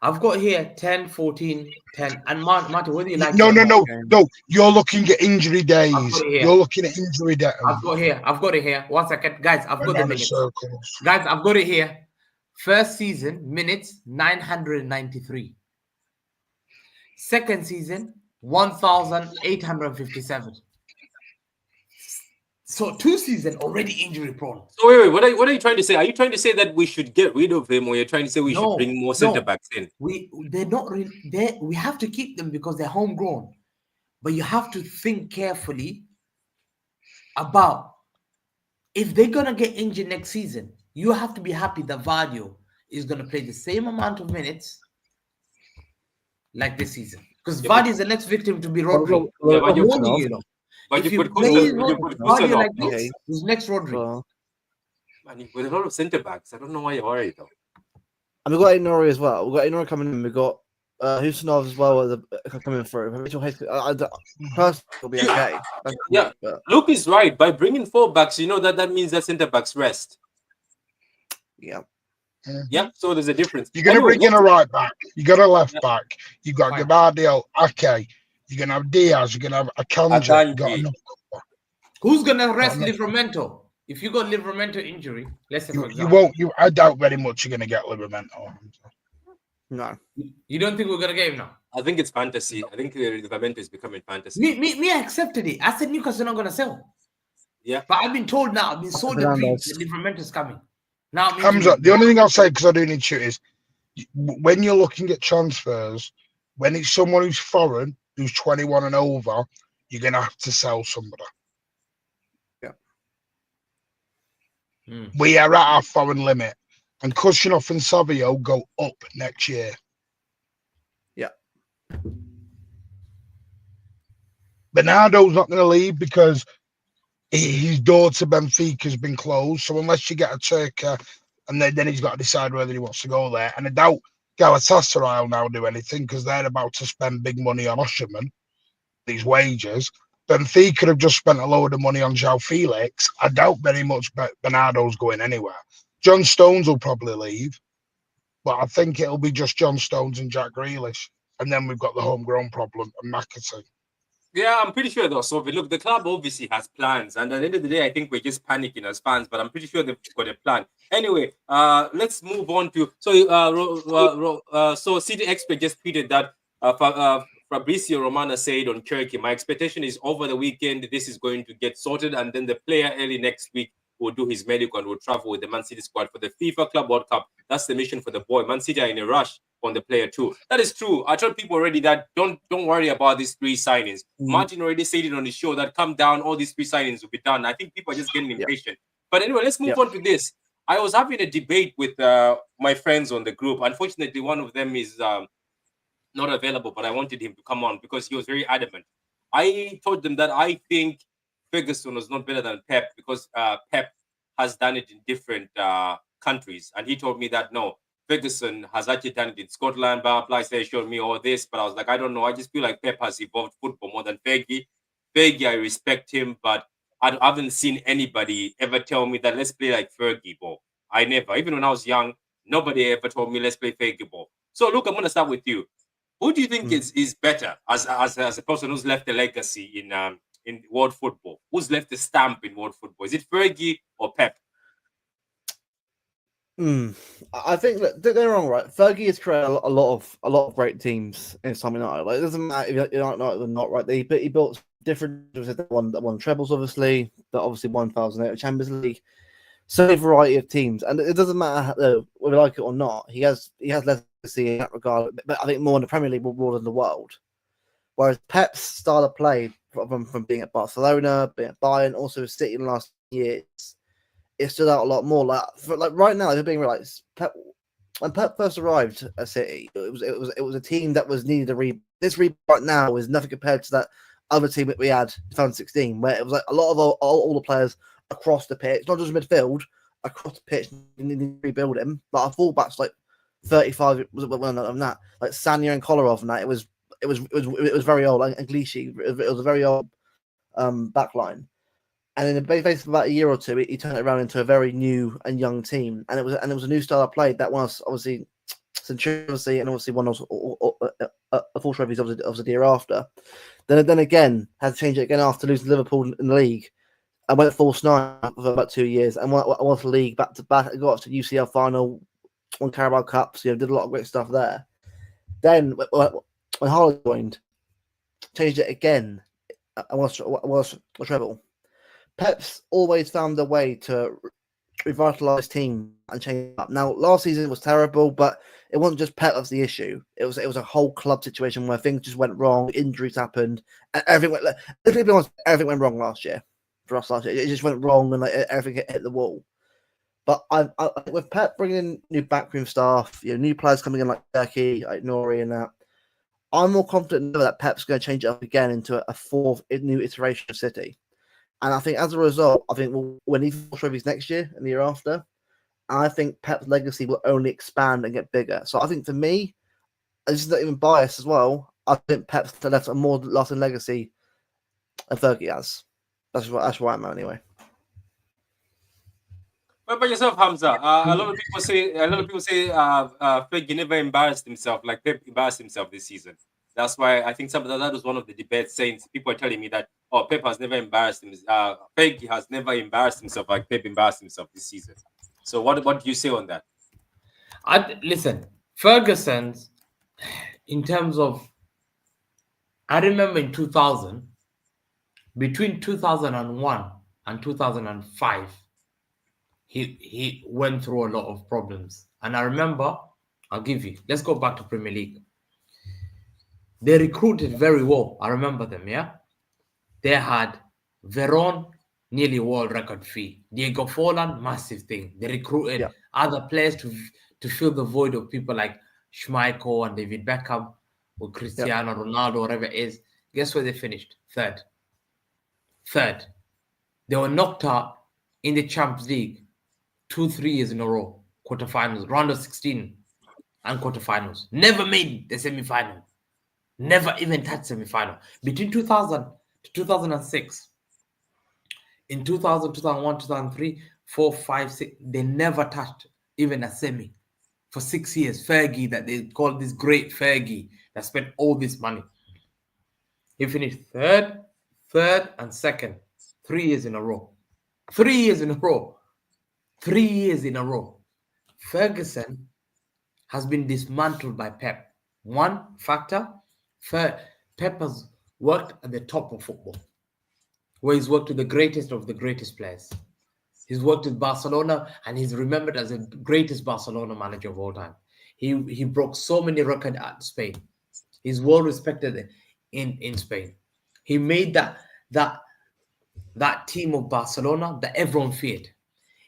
I've got here 10, 14, 10. And Martin, whether you like No. it, You're looking at injury days. You're looking at injury days. I've got it here. 1 second. Guys, I've got the minutes. Guys, I've got it here. First season, minutes, 993. Second season, 1,857. So 2 seasons already injury prone. So wait, what are you trying to say? Are you trying to say that we should get rid of him, or you're trying to say we should bring more centre backs in? They're not really there. We have to keep them because they're homegrown. But you have to think carefully about if they're gonna get injured next season. You have to be happy that Vardio is gonna play the same amount of minutes like this season. Because Vardy is the next victim to be Rodri. But you put Vardy like this, who's next Rodri? Man, with a lot of centre backs, I don't know why you're worried though. And we've got Inori as well. We've got Inori coming in. We've got Husanov as well coming through. Personally, will be okay. Luke is right. By bringing 4 backs, you know that means that centre backs rest. Yeah. Yeah, so there's a difference. You're going to bring in a right back. You got a left back. You've got Gavardio, Ake. You're going to have Diaz. You're going to have Akanji. Who's going to rest Livramento? If you got Livramento injury, let's say you won't. I doubt very much you're going to get Livramento. No. You don't think we're going to get him now? I think it's fantasy. I think Livramento is becoming fantasy. Me, I accepted it. I said Newcastle not going to sell. Yeah. But I've been told now, I've been sold the dream that Livramento's coming. Now, Hamza, the only thing I'll say, because I do need to shoot, is when you're looking at transfers, when it's someone who's foreign, who's 21 and over, you're going to have to sell somebody. Yeah. We are at our foreign limit, and Kushinov and Savio go up next year. Yeah. Bernardo's not going to leave because his door to Benfica has been closed. So unless you get a Cherki, and then he's got to decide whether he wants to go there. And I doubt Galatasaray will now do anything because they're about to spend big money on Osherman, these wages. Benfica have just spent a load of money on João Felix. I doubt very much Bernardo's going anywhere. John Stones will probably leave, but I think it'll be just John Stones and Jack Grealish. And then we've got the homegrown problem and McAtee. Yeah, I'm pretty sure they'll solve it. Look, the club obviously has plans, and at the end of the day, I think we're just panicking as fans. But I'm pretty sure they've got a plan. Anyway, let's move on to so City Expert just tweeted that Fabrizio Romano said on Cherki, my expectation is over the weekend this is going to get sorted, and then the player early next week will do his medical and will travel with the Man City squad for the FIFA Club World Cup. That's the mission for the boy. Man City are in a rush on the player too. That is true. I told people already that don't worry about these 3 signings. Martin already said it on the show that come down, all these 3 signings will be done. I think people are just getting impatient. But anyway, let's move on to this. I was having a debate with my friends on the group. Unfortunately, one of them is not available, but I wanted him to come on because he was very adamant. I told them that I think Ferguson was not better than Pep because Pep has done it in different countries. And he told me that, no, Ferguson has actually done it in Scotland, blah, blah. They showed me all this, but I was like, I don't know. I just feel like Pep has evolved football more than Fergie. Fergie, I respect him, but I haven't seen anybody ever tell me that let's play like Fergie ball. I never. Even when I was young, nobody ever told me let's play Fergie ball. So, look, I'm going to start with you. Who do you think is better as a person who's left a legacy in world football? Who's left a stamp in world football? Is it Fergie or Pep? I think that they're wrong, right? Fergie has created a lot of great teams in United. Like, it doesn't matter if you're not right. He built different. That won trebles, obviously, but obviously 1,008 Champions League. So a variety of teams, and it doesn't matter whether we like it or not. He has legacy in that regard, but I think more in the Premier League more than the world. Whereas Pep's style of play from being at Barcelona, being at Bayern, also City in the last years, it stood out a lot more. Like right now, they're being realized. When Pep first arrived at City, it was a team that was needed a rebuild. This rebuild right now is nothing compared to that other team that we had in 2016, where it was like a lot of all the players across the pitch, not just midfield, across the pitch, needed to rebuild him. Like our fullbacks, like 35 was that, like Sanya and Kolarov, and that it was very old. Like Anglici, it was a very old back line. And in the base of about a year or two, he turned it around into a very new and young team, and it was a new style of play that was obviously Centurion, and obviously won a full trophies obviously the year after. Then again had to change it again after losing Liverpool in the league. I went false 9 for about 2 years, and won the league back to back. I got to UCL final, won Carabao Cups. Did a lot of great stuff there. Then when Harlow joined, changed it again. I was a treble. Pep's always found a way to revitalize team and change it up. Now, last season was terrible, but it wasn't just Pep that's the issue. It was a whole club situation where things just went wrong, injuries happened, and everything went wrong last year. For us last year, it just went wrong, and like everything hit the wall. But I with Pep bringing in new backroom staff, new players coming in like Cherki, like Nori, and that, I'm more confident that Pep's going to change it up again into a fourth new iteration of City. And I think as a result, we'll win even more trophies next year and the year after. And I think Pep's legacy will only expand and get bigger. So I think for me, this is not even biased as well, I think Pep's left a more lasting legacy than Fergie has. That's where I'm at anyway. What about yourself, Hamza? A lot of people say Fergie never embarrassed himself like Pep embarrassed himself this season. That's why I think that was one of the debates saying people are telling me that Pep has never embarrassed him. Fergie has never embarrassed himself like Pep embarrassed himself this season. So what do you say on that? Listen, Ferguson's in terms of, I remember in 2000, between 2001 and 2005, he went through a lot of problems. And I remember, let's go back to Premier League. They recruited very well. I remember them, yeah? They had Veron, nearly world record fee. Diego Forlan, massive thing. They recruited other players to fill the void of people like Schmeichel and David Beckham or Cristiano Ronaldo, whatever it is. Guess where they finished? Third. They were knocked out in the Champions League 2-3 years in a row. Quarterfinals, round of 16 and quarterfinals. Never made the semi-final. Never even touched semi-final. Between 2000 to 2006, in 2000, 2001, 2003, 4, 5, 6, they never touched even a semi for 6 years. Fergie, that they called this great Fergie, that spent all this money. He finished third, and second, 3 years in a row. 3 years in a row. 3 years in a row. Ferguson has been dismantled by Pep. One factor, Pep has worked at the top of football, where he's worked with the greatest of the greatest players. He's worked with Barcelona, and he's remembered as the greatest Barcelona manager of all time. He broke so many records at Spain. He's well respected in Spain. He made that team of Barcelona that everyone feared.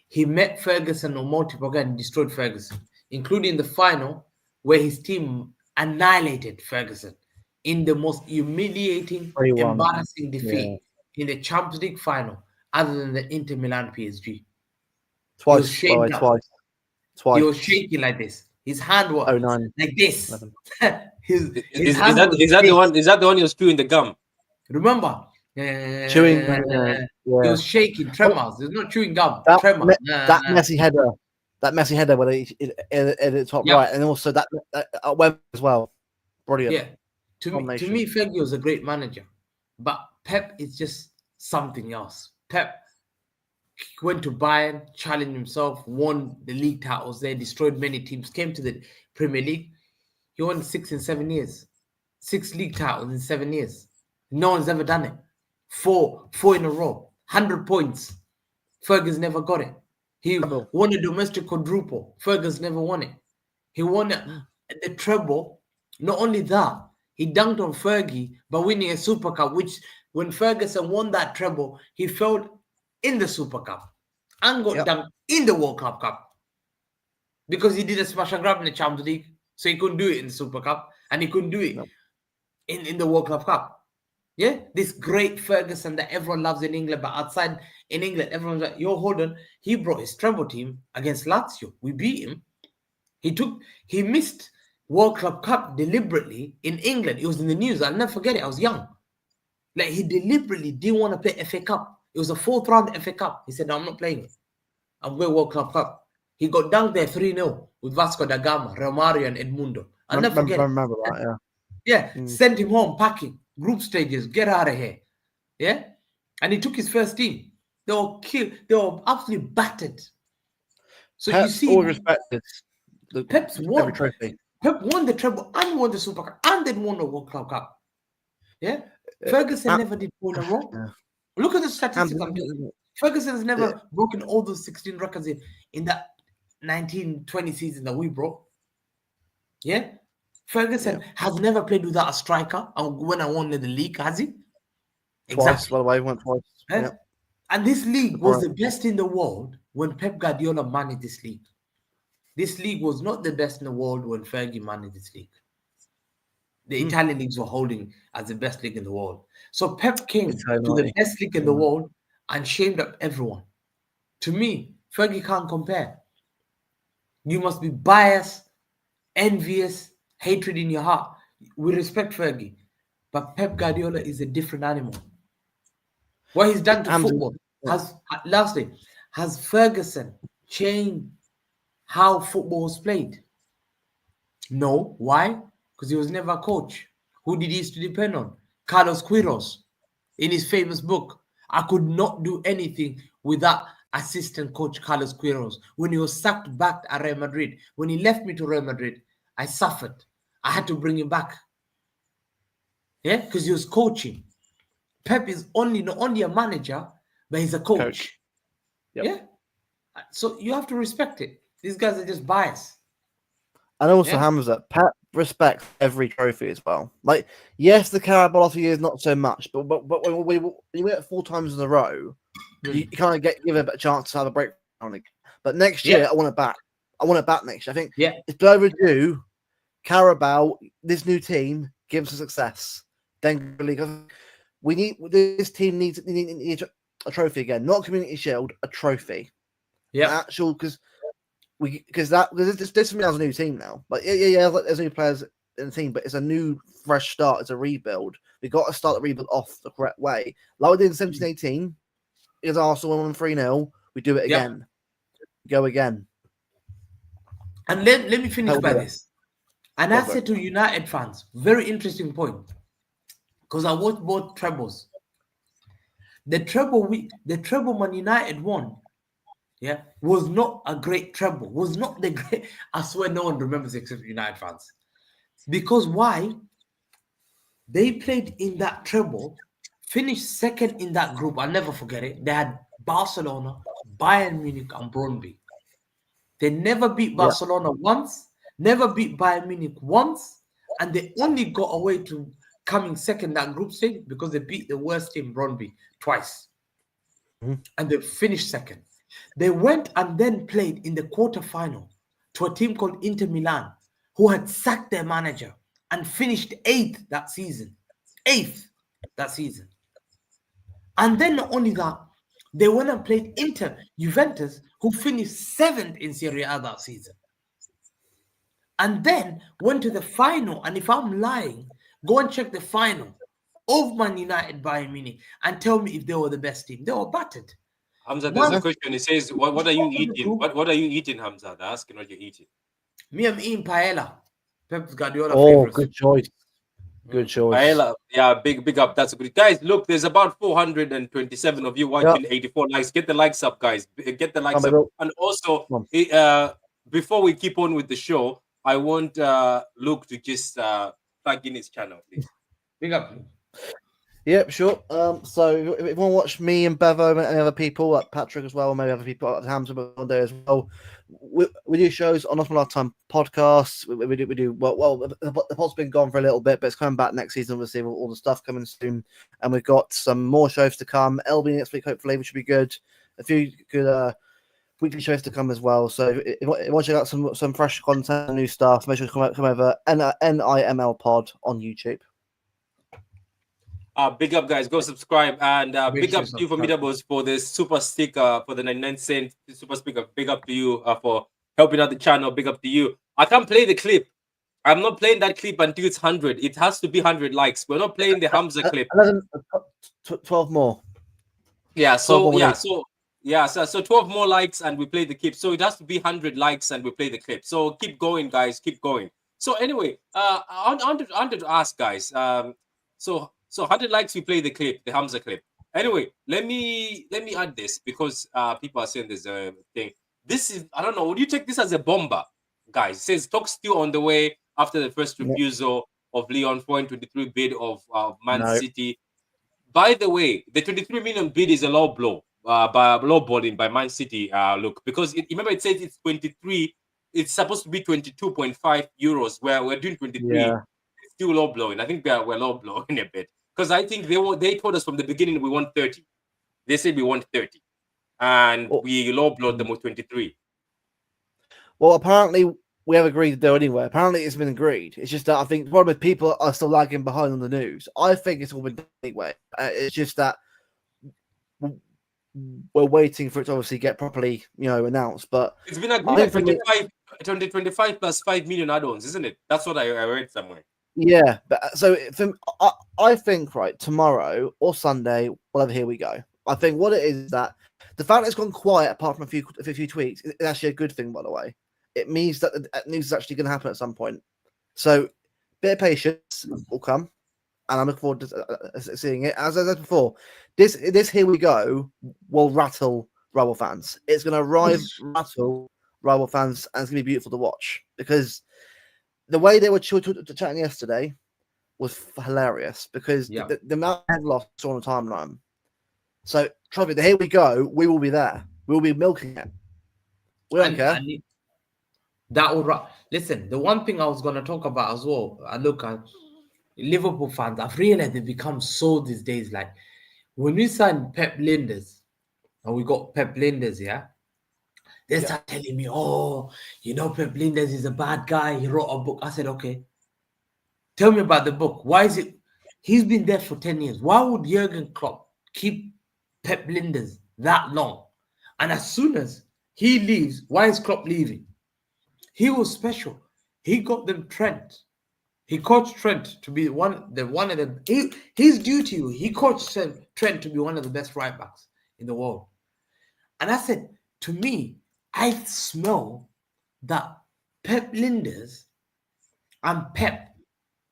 He met Ferguson on multiple occasions and destroyed Ferguson, including the final where his team annihilated Ferguson in the most humiliating, embarrassing defeat in the Champions League final, other than the Inter Milan PSG. Twice. He was shaking like this. His hand was like this. Is that the one you was chewing the gum? Remember? Chewing. He was shaking, tremors. There's not chewing gum. Tremors. That messy header where at the top right, and also that web as well. Brilliant. Yeah. To me, Fergie was a great manager, but Pep is just something else. Pep went to Bayern, challenged himself, won the league titles there, destroyed many teams, came to the Premier League. He won 6 in 7 years. 6 league titles in 7 years. No one's ever done it. Four in a row, 100 points. Fergus never got it. He Treble. won a domestic quadruple. Fergus never won it. He won the treble. Not only that, he dunked on Fergie by winning a Super Cup, which when Ferguson won that treble, he failed in the Super Cup and got dunked in the World Club Cup because he did a smash and grab in the Champions League. So he couldn't do it in the Super Cup and he couldn't do it in the World Club Cup. Yeah, this great Ferguson that everyone loves in England, but outside in England, everyone's like, yo, hold on. He brought his treble team against Lazio. We beat him. He missed World Club Cup deliberately in England. It was in the news. I'll never forget it. I was young. Like, he deliberately didn't want to play FA Cup. It was a 4th round FA Cup. He said, no, I'm not playing it. I'm going World Club Cup. He got dunked there 3-0 with Vasco da Gama, Romario, and Edmundo. I'll never forget it. I remember that, Yeah, sent him home, packing, group stages, get out of here. Yeah? And he took his first team. They were killed. They were absolutely battered. So Pep's you see, all respected. Pep's won. Every trophy. Pep won the treble and won the Super Cup and then won the World Club Cup. Yeah? Ferguson never did 4 in a row. Yeah. Look at the statistics. Ferguson has never broken all those 16 records in that 1920 season that we broke. Yeah? Ferguson has never played without a striker when I won the league, has he? Twice, by the way, went twice. Yeah. And this league was the best in the world when Pep Guardiola managed this league. This league was not the best in the world when Fergie managed this league. The Italian leagues were holding as the best league in the world. So Pep came to the best league in the world and shamed up everyone. To me, Fergie can't compare. You must be biased, envious, hatred in your heart. We respect Fergie, but Pep Guardiola is a different animal. What he's done to football has Ferguson changed how football was played? No. Why? Because he was never a coach. Who did he used to depend on? Carlos Queiroz, in his famous book, I could not do anything without assistant coach Carlos Queiroz. When he was sacked back at Real Madrid, when he left me to Real Madrid, I suffered. I had to bring him back. Yeah, because he was coaching. Pep is not only a manager, but he's a coach. Yep. Yeah. So you have to respect it. These guys are just biased. And also, Hamza, Pep respects every trophy as well. Like, yes, the Carabao last few years, not so much, but when we win it 4 times in a row, you kind of give it a chance to have a break. But next year, I want it back. I want it back next year. I think it's overdue. Carabao, this new team, gives us success. Then this team needs a trophy again, not a Community Shield, a trophy. Yeah, actual because this is a new team now. But there's new players in the team, but it's a new fresh start. It's a rebuild. We got to start the rebuild off the correct way. Like we did in 17-18, is Arsenal won 3-0. We do it again. Go again. And let me finish by this. And I said to United fans, very interesting point, because I watched both trebles. The treble Man United won, was not a great treble. Was not the great. I swear no one remembers except United fans. Because why? They played in that treble, finished second in that group. I'll never forget it. They had Barcelona, Bayern Munich, and Brøndby. They never beat Barcelona once, never beat Bayern Munich once, and they only got away to coming second that group stage because they beat the worst team, Brøndby, twice. And they finished second. They went and then played in the quarterfinal to a team called Inter Milan, who had sacked their manager and finished 8th that season. 8th that season. And then not only that, they went and played Juventus, who finished 7th in Serie A that season. And then went to the final. And if I'm lying, go and check the final of Man United Bayern Munich and tell me if they were the best team. They were battered. Hamza, there's a question. It says, what are you eating? What are you eating, Hamza? They're asking what you're eating. Me, I'm eating paella. Pep Guardiola. Favorites. Good choice. Good choice. Paella, big up. That's a good. Guys, look, there's about 427 of you watching, 84 likes. Get the likes up, guys. Get the likes up. And also, before we keep on with the show, I want Luke to just plug in his channel, please. Big up. Yep, sure. So if you want to watch me and Bevo and any other people, like Patrick as well, maybe other people like Hamza one day as well, we do shows on Not My Lifetime podcasts. We do well. The pod's been gone for a little bit, but it's coming back next season. We'll see all the stuff coming soon, and we've got some more shows to come. LB next week, hopefully, which should be good. A few good weekly shows to come as well. So if you want to check out some fresh content, new stuff, make sure to come over NIML Pod on YouTube. Big up, guys. Go subscribe. And Make big sure up to you for subscribe. Meetabos for the super sticker, for the 99-cent super sticker. Big up to you for helping out the channel. Big up to you. I can't play the clip. I'm not playing that clip until it's 100. It has to be 100 likes. We're not playing the Hamza clip. 12 more. Yeah, so 12 more so 12 more likes and we play the clip. So it has to be 100 likes and we play the clip. So keep going, guys. Keep going. So anyway, I wanted to ask, guys. So 100 likes, we play the clip, the Hamza clip. Anyway, let me add this because people are saying there's a thing. This is, I don't know, would you take this as a bomber, guys? It says talk still on the way after the first refusal of Leon 423 bid of Man City. By the way, the 23 million bid is a low blow, by low balling by Man City. Look, because remember it says it's 23. It's supposed to be 22.5 euros. Where we're doing 23. Yeah. It's still low blowing. I think we're low blowing a bit because I think they told us from the beginning we want 30. They said we want 30, and we low blowed them with 23. Well, apparently we have agreed to do anyway. Apparently it's been agreed. It's just that I think probably people are still lagging behind on the news. I think it's all been done anyway. It's just that we're waiting for it to obviously get properly, announced. But it's been agreed at 25 plus 5 million add-ons, isn't it? That's what I read somewhere. Yeah, but so I think right tomorrow or Sunday, whatever. Here we go. I think what it is that the fact it's gone quiet, apart from a few tweaks, is actually a good thing. By the way, it means that the news is actually going to happen at some point. So, bit of patience will come, and I'm looking forward to seeing it. As I said before, this here we go will rattle rival fans. It's going to rattle rival fans, and it's going to be beautiful to watch because the way they were chatting yesterday was hilarious because the amount of loss on the timeline. So, trust me, here we go. We will be there. We'll be milking it. We don't care. That would listen. The one thing I was going to talk about as well. I look at Liverpool fans. I've realized they've become so these days. Like when we signed Pep Linders, and we got Pep Linders, they start telling me, Pep Linders is a bad guy. He wrote a book. I said, okay. Tell me about the book. Why is it? He's been there for 10 years. Why would Jurgen Klopp keep Pep Linders that long? And as soon as he leaves, why is Klopp leaving? He was special. He got them Trent. He coached Trent to be one of them. His duty, he coached Trent to be one of the best right backs in the world. And I said, to me, I smell that Pep Linders and Pep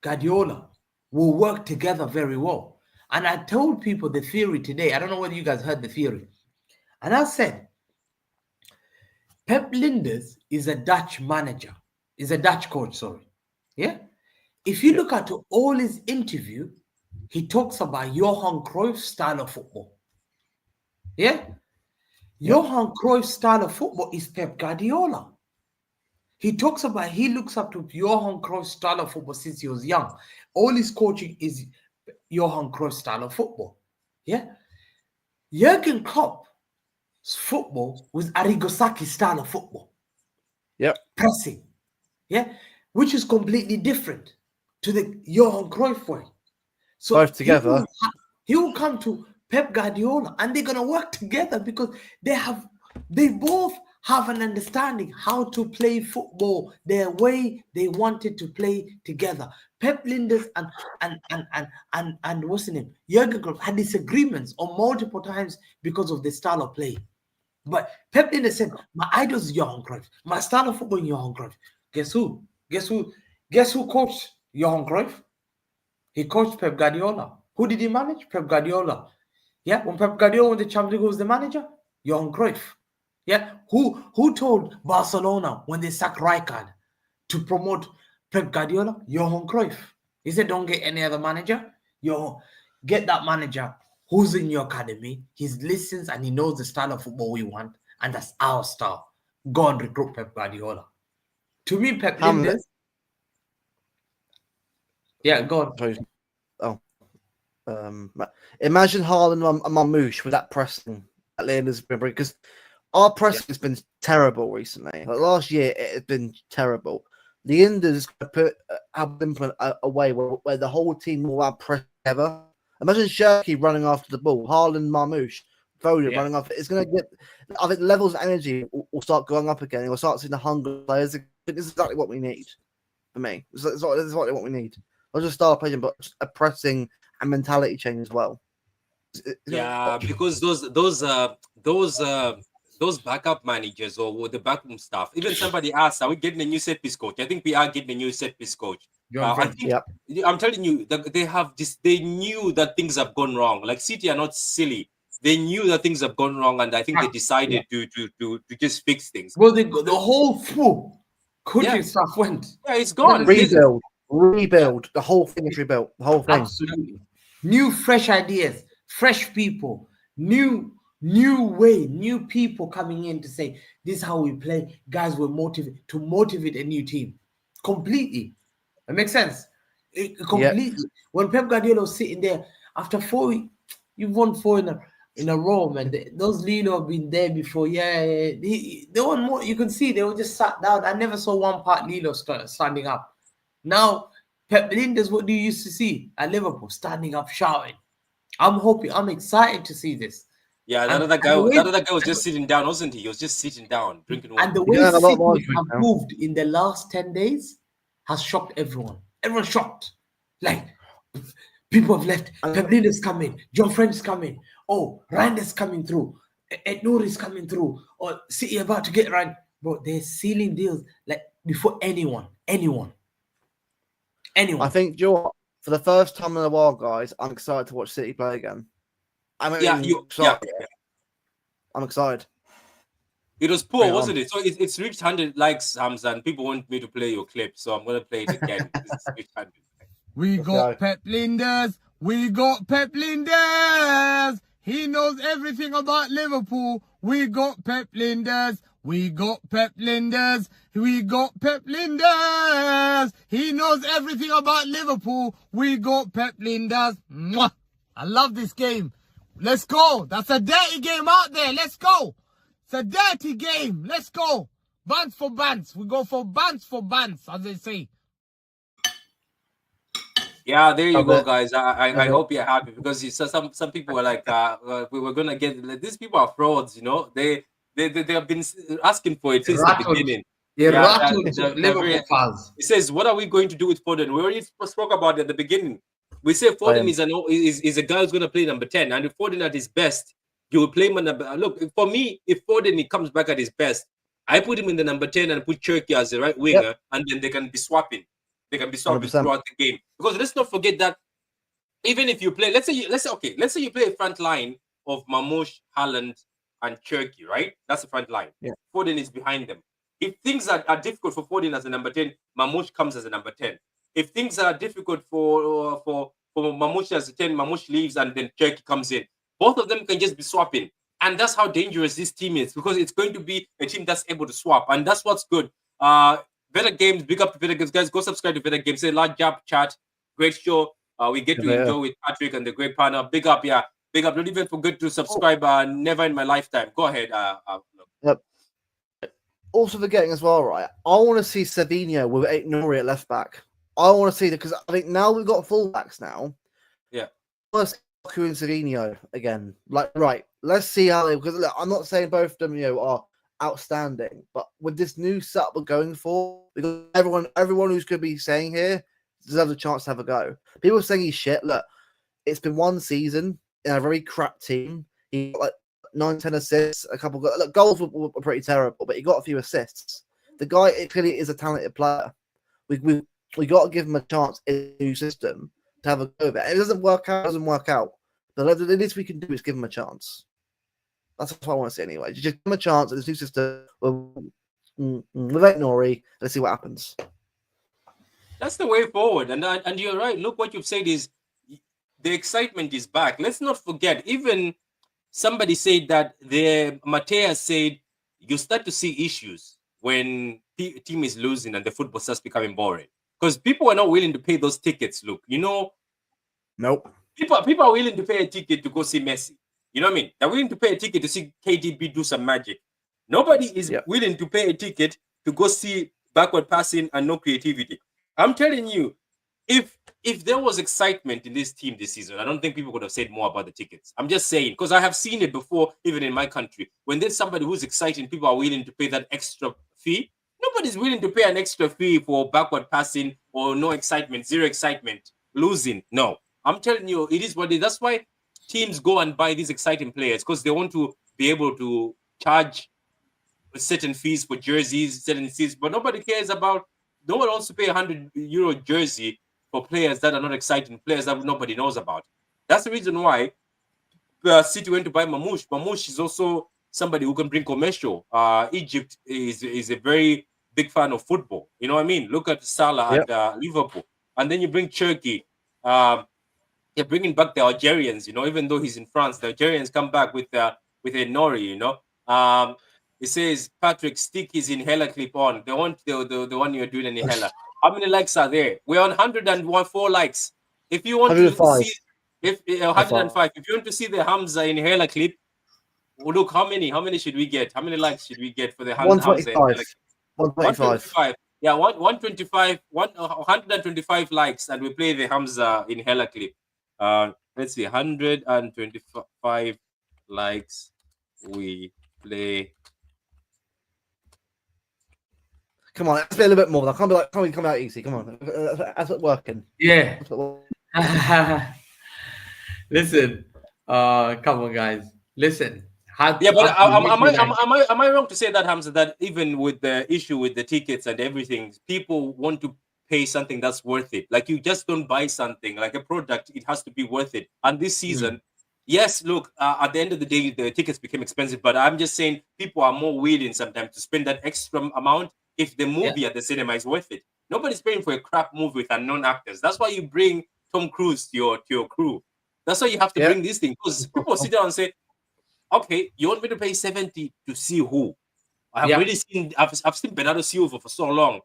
Guardiola will work together very well. And I told people the theory today. I don't know whether you guys heard the theory. And I said, Pep Linders is a Dutch manager. Is a Dutch coach, sorry. Yeah? If you look at all his interview, he talks about Johan Cruyff's style of football. Yeah? Johan Cruyff's style of football is Pep Guardiola. He talks about, he looks up to Johan Cruyff's style of football since he was young. All his coaching is Johan Cruyff's style of football. Yeah? Jurgen Klopp's football was Arrigo Sacchi's style of football. Yep. Pressing. Yeah? Which is completely different to the Johan Cruyff way. So both together. He will come to Pep Guardiola and they're going to work together because they both have an understanding how to play football their way they wanted to play together. Pep Linders and what's his name? Jurgen Klopp had disagreements on multiple times because of the style of play. But Pep Linders said, my idol is Johan Cruyff. My style of football is Johan Cruyff. Guess who? Guess who coached Johan Cruyff? He coached Pep Guardiola. Who did he manage? Pep Guardiola. Yeah, when Pep Guardiola won the Champions League, who was the manager? Johan Cruyff. Yeah, who told Barcelona when they sacked Rijkaard to promote Pep Guardiola? Johan Cruyff. He said, don't get any other manager. Get that manager who's in your academy. He listens and he knows the style of football we want, and that's our style. Go and recruit Pep Guardiola. To me, Pep Linders. Yeah, go on. Imagine Haaland and Marmoush with that pressing that Linders been bringing, because our pressing has been terrible recently. Like last year, it has been terrible. The Inders have implement a way where the whole team will have press together. Imagine Cherki running after the ball, Haaland, Marmoush, Foden running after. It's going to get. I think the levels of energy will start going up again. We'll start seeing the hunger players. This is exactly what we need. For me, it's exactly what we need. Not just star playing, but a pressing and mentality change as well. Yeah, because those backup managers or the backroom staff, even somebody asked, "Are we getting a new set piece coach?" I think we are getting a new set piece coach. I think, I'm telling you that they have this. They knew that things have gone wrong. Like City are not silly. They knew that things have gone wrong, and I think they decided to just fix things. Well, the whole coaching staff went. Yeah, it's gone. Rebuild. The whole thing is rebuilt. The whole thing. Absolutely. New, fresh ideas, fresh people, new way, new people coming in to say, this is how we play. Guys, we're motivated to motivate a new team. Completely. It makes sense. Completely. Yep. When Pep Guardiola was sitting there, after 4 weeks, you've won 4 in a row, man. Those Lilo have been there before. They want more. You can see they were just sat down. I never saw one part Lilo standing up. Now, Pep Linders, what do you used to see at Liverpool? Standing up, shouting. I'm excited to see this. Yeah, that other guy was just sitting down, wasn't he? He was just sitting down, drinking water. And the way City have moved in the last 10 days has shocked everyone. Everyone's shocked. Like, people have left. Pep Linders coming. John French is coming. Oh, Rander's coming through. Ed Nouri's coming through. Or City about to get Rand. Bro, they're sealing deals like before anyone. I think, Joe, for the first time in a while, guys, I'm excited to watch City play again. I'm excited. It was poor, wasn't it? So it's reached 100 likes, Hamza, and people want me to play your clip, so I'm going to play it again. It's reached 100. We got Pep Linders. We got Pep Linders. He knows everything about Liverpool. We got Pep Linders. We got Pep Linders. We got Pep Linders. He knows everything about Liverpool. We got Pep Linders. Mwah. I love this game. Let's go. That's a dirty game out there. Let's go. It's a dirty game. Let's go. Bands for bands. We go for bands, as they say. Yeah, there you go, guys. I hope you're happy, because some people were like, we were gonna get, like, these people are frauds, you know. They have been asking for it since the beginning. Liverpool fans. It says, what are we going to do with Foden? We already spoke about it at the beginning. We say Foden is a guy who's going to play number 10, and if Foden at his best, you will play him on number. Look, for me, if Foden he comes back at his best, I put him in the number 10 and put Cherki as the right winger, and then they can be swapping. They can be swapping 100%. Throughout the game. Because let's not forget that even if you play, let's say you play a front line of Marmoush, Haaland, and Cherki, right? That's the front line. Yeah. Foden is behind them. If things are difficult for Foden as a number 10, Marmoush comes as a number 10. If things are difficult for Marmoush as a 10, Marmoush leaves and then Cherki comes in. Both of them can just be swapping. And that's how dangerous this team is, because it's going to be a team that's able to swap. And that's what's good. Better Games, big up to Better Games. Guys, go subscribe to Better Games. Say large job, chat. Great show. We get to enjoy with Patrick and the great partner. Big up, yeah. Big up. Don't even forget to subscribe. Never in my lifetime. Go ahead. Yep. Also forgetting as well, right? I want to see Savinho with Nouri at left back. I want to see that, because I think now we've got fullbacks now. Yeah. Let's Lukaku and Savinho again. Like, right. Let's see how they, because look, I'm not saying both of them, are outstanding, but with this new setup we're going for, because everyone who's going to be saying here deserves a chance to have a go. People are saying he's shit. Look, it's been one season in a very crap team. He got like 9-10 assists, a couple of goals were pretty terrible, but he got a few assists. The guy clearly is a talented player. We got to give him a chance in a new system to have a go of it. If it doesn't work out. The least we can do is give him a chance. That's what I want to see anyway. Just give him a chance in this new system with Nouri. Let's see what happens. That's the way forward. And you're right. Look, what you've said is the excitement is back. Let's not forget, even somebody said that Mateus said you start to see issues when team is losing and the football starts becoming boring. Because people are not willing to pay those tickets, look. You know, Nope. people are willing to pay a ticket to go see Messi. You know what I mean? They're willing to pay a ticket to see KDB do some magic. Nobody is willing to pay a ticket to go see backward passing and no creativity. I'm telling you, if there was excitement in this team this season, I don't think people would have said more about the tickets. I'm just saying, because I have seen it before, even in my country. When there's somebody who's exciting, people are willing to pay that extra fee. Nobody's willing to pay an extra fee for backward passing or no excitement, zero excitement, losing. No. I'm telling you, it is what it is. That's why teams go and buy these exciting players, because they want to be able to charge certain fees for jerseys, certain fees, but nobody cares about. No one wants to pay €100 jersey for players that are not exciting, players that nobody knows about. That's the reason why City went to buy Mamouche. Mamouche is also somebody who can bring commercial. Egypt is a very big fan of football. You know what I mean? Look at Salah at Liverpool, and then you bring Cherki. You're bringing back the Algerians. You know, even though he's in France, the Algerians come back with a Nori. You know. It says Patrick, stick his inhaler clip on. They want the one you're doing an inhaler. How many likes are there? We're on 104 likes. If you want 105. to see, if 105, if you want to see the Hamza inhaler clip, look how many should we get? How many likes should we get for the Hamza inhaler clip? 125. Yeah, 125, 125 likes, and we play the Hamza inhaler clip. Let's see, 125 likes. We play. Come on, let's be a little bit more. I can't be coming out easy. Come on, that's what's working. Yeah. Listen, come on, guys. Listen. Am I wrong to say that, Hamza, that even with the issue with the tickets and everything, people want to pay something that's worth it? Like, you just don't buy something like a product; it has to be worth it. And this season. Yes, look, at the end of the day, the tickets became expensive, but I'm just saying people are more willing sometimes to spend that extra amount if the movie at the cinema is worth it. Nobody's paying for a crap movie with unknown actors. That's why you bring Tom Cruise to your crew. That's why you have to bring this thing, because people sit down and say, okay, you want me to pay 70 to see who? I've seen Bernardo Silva for so long.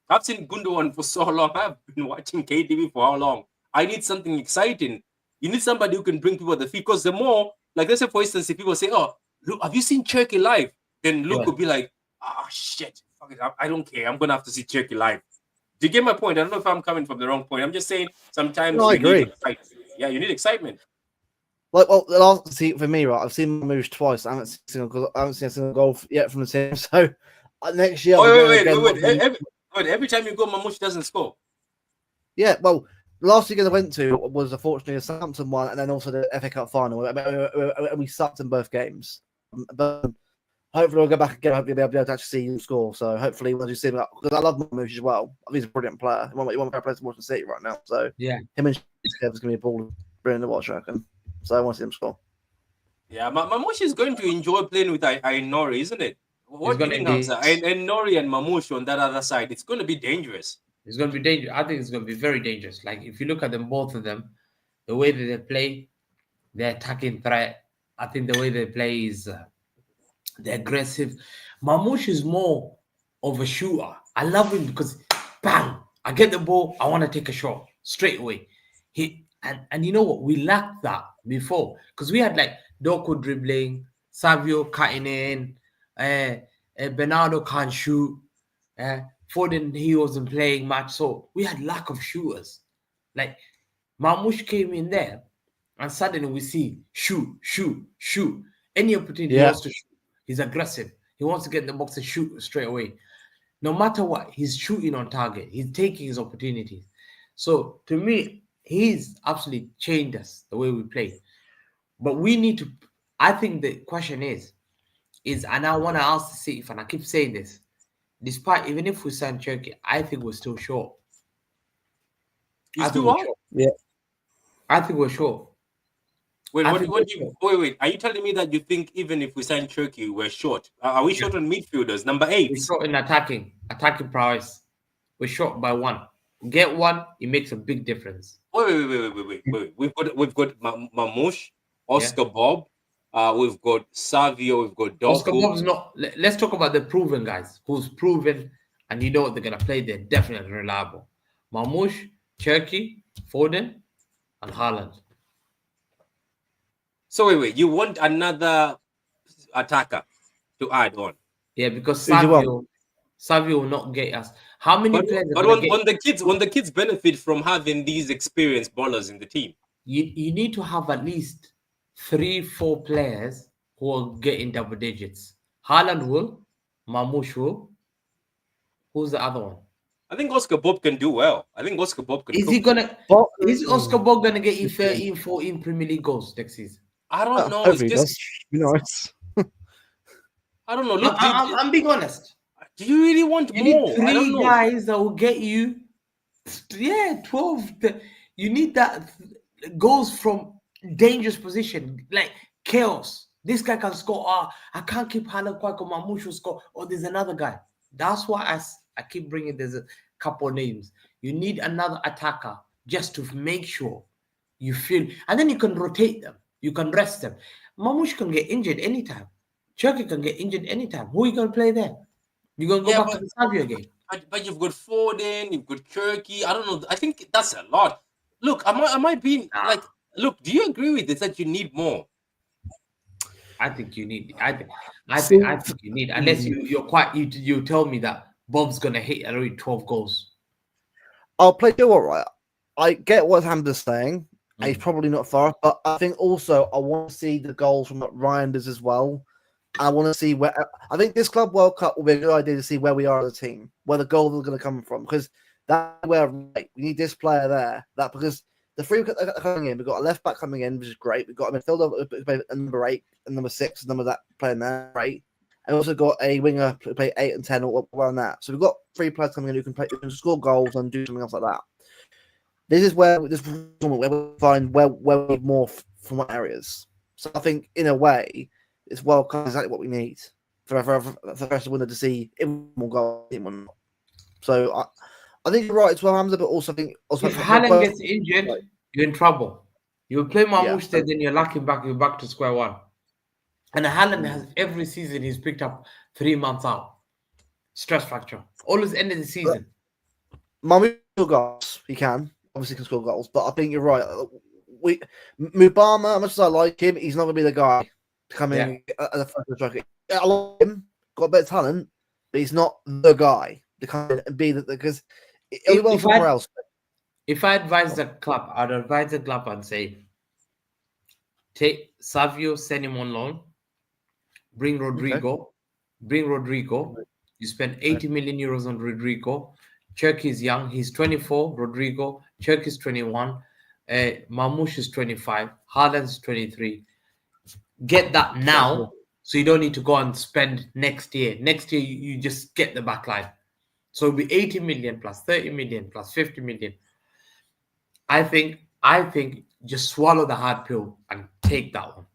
I've seen Gundogan for so long. I've been watching KDB for how long? I need something exciting. You need somebody who can bring people to the feet, because the more, like, let's say, for instance, if people say, oh, look, have you seen Cherki live? Then Luke would be like, oh, shit, fuck it, I don't care. I'm going to have to see Cherki live. Do you get my point? I don't know if I'm coming from the wrong point. I'm just saying sometimes I agree. You need excitement. Like, well, see, for me, right, I've seen Mamouche twice. I haven't seen a single goal yet from the team. So next year, wait. Every time you go, Mamouche doesn't score. Yeah, well, the last weekend I went to was unfortunately a Southampton one, and then also the FA Cup final. We sucked in both games. But hopefully, we'll go back again. Hopefully, we'll be able to actually see you score. So hopefully, once you see him, because I love Mamouche as well. I think he's a brilliant player. One of my favorite players to watch in City right now. So him and Kev is going to be a ball brilliant to watch, I reckon. So I want to see him score. Yeah, Mamouche is going to enjoy playing with Nori, isn't it? What do you think, Hamza? And Nori and Mamouche on that other side, it's going to be dangerous. It's going to be dangerous. I think it's going to be very dangerous. Like, if you look at them, both of them, the way that they play, their attacking threat, I think the way they play is they're aggressive. Mamouche is more of a shooter. I love him because, bang, I get the ball, I want to take a shot straight away. And you know what? We lacked that before, because we had like Doku dribbling, Savio cutting in, Bernardo can't shoot. Foden, he wasn't playing much, so we had lack of shooters. Like, Mamouche came in there, and suddenly we see shoot. Any opportunity he wants to shoot, he's aggressive. He wants to get in the box and shoot straight away. No matter what, he's shooting on target. He's taking his opportunities. So to me, he's absolutely changed us the way we play. But we need to. I think the question is, and I want to ask the City, and I keep saying this. Despite, even if we sign Cherki, I think we're still short. Yeah. I think we're short. Wait. Are you telling me that you think even if we sign Cherki, we're short? Are we short on midfielders? Number 8. We're short in attacking prowess. We're short by 1. Get one, it makes a big difference. Wait. We've got Mamush, Oscar Bob, we've got Savio, we've got Oscar Doku. Bob's not. Let's talk about the proven guys. Who's proven, and you know what they're gonna play. They're definitely reliable. Marmoush, Cherki, Foden, and Haaland. So wait, you want another attacker to add on? Yeah, because Who do you want? Savio will not get us. How many But, players are but gonna get? when the kids benefit from having these experienced ballers in the team. You need to have at least 3-4 players who will get in double digits. Haaland will, Marmoush will. Who's the other one? I think Oscar Bob can do well. I think Oscar Bob can. Is he gonna? But, Is Oscar Bob gonna get you 13, 14 Premier League goals next season? I don't know. hopefully It's he just does. Be nice. I don't know. Look, I'm being honest. do you really want You more? need I don't 3 know. guys that will get you. Yeah, 12. You need that goals from dangerous position, like chaos. This guy can score. I can't keep Haaland quiet. Marmoush will score. Or there's another guy. That's why I keep bringing. There's a couple of names. You need another attacker just to make sure you feel, and then you can rotate them. You can rest them. Marmoush can get injured anytime. Cherki can get injured anytime. Who are you gonna play there? You're gonna go back to the Savio game. But you've got Foden, you've got Cherki. I don't know. I think that's a lot. Look, am I being like? Look, do you agree with this that you need more? I think you need. I think you need. Unless you're quite. You tell me that Bob's gonna hit already 12 goals. I'll play. You know what, right? I get what Hamza's saying. And he's probably not far, but I think also I want to see the goals from Ryan does as well. I want to see where. I think this Club World Cup will be a good idea to see where we are as a team, where the goals are going to come from, because that's where we need this player there. That because the three are coming in, we've got a left back coming in, which is great. We've got a midfielder number 8 and number 6, number that playing there, right? And also got a winger to play 8 and 10 or around that. So we've got 3 players coming in who can score goals and do something else like that. This is where we find where we need more from what areas. So I think in a way, it's World Cup exactly what we need for the rest of the winter to see if more goals or not. So I think you're right as well, Hamza, but also I think if Haaland gets injured, you're in trouble. You play Marmoush there, then you're lacking back. You're back to square one. And Haaland has every season he's picked up 3 months out, stress fracture. Always end of the season. Marmoush will goals. He can. Obviously can score goals, but I think you're right. Mubama, as much as I like him, he's not going to be the guy to come in as a first striker. I like him, got a bit of talent, but he's not the guy to come in and be the because he'll well somewhere else. If I advise the club, I'd advise the club and say, take Savio, send him on loan, bring Rodrigo, You spend 80 million euros on Rodrigo. Cherki is young. He's 24. Rodrigo. Cherki is 21. Marmoush is 25. Haaland's 23. Get that now, so you don't need to go and spend next year. Next year, you just get the back line. So it'll be 80 million plus 30 million plus 50 million. I think just swallow the hard pill and take that one.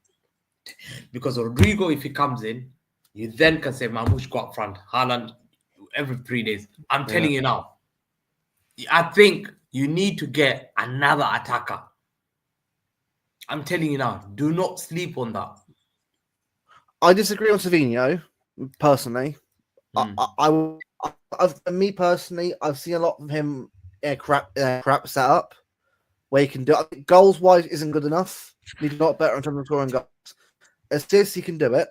Because Rodrigo, if he comes in, you then can say Marmoush go up front. Haaland every 3 days. I'm telling you now. I think you need to get another attacker. I'm telling you now. Do not sleep on that. I disagree on Savinho, personally. Me personally, I've seen a lot of him crap setup where he can do it. Goals wise isn't good enough. He's not better in terms of scoring goals. Assists, he can do it.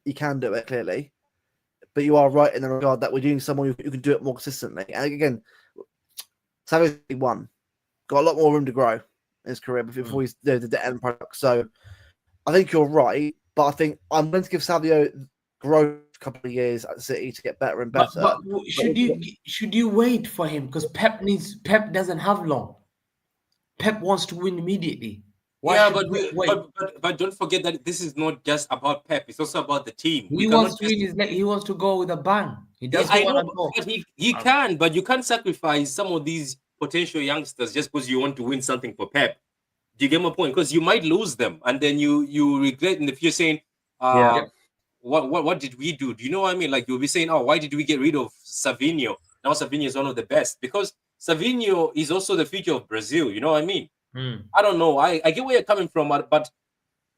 He can do it clearly, but you are right in the regard that we're doing someone who can do it more consistently. And again, Savage won, got a lot more room to grow in his career before he's the end product. So I think you're right, but I think I'm going to give Savio growth a couple of years at City to get better and better. But should you wait for him? Because Pep doesn't have long. Pep wants to win immediately. But don't forget that this is not just about Pep. It's also about the team. He wants to go with a bang. He does. I know, but he can. But you can't sacrifice some of these potential youngsters just because you want to win something for Pep. Do you get my point? Because you might lose them, and then you regret in the future saying, What did we do? Do you know what I mean? Like you'll be saying, oh, why did we get rid of Savinho? Now Savinho is one of the best because Savinho is also the future of Brazil. You know what I mean? Hmm. I don't know. I get where you're coming from, but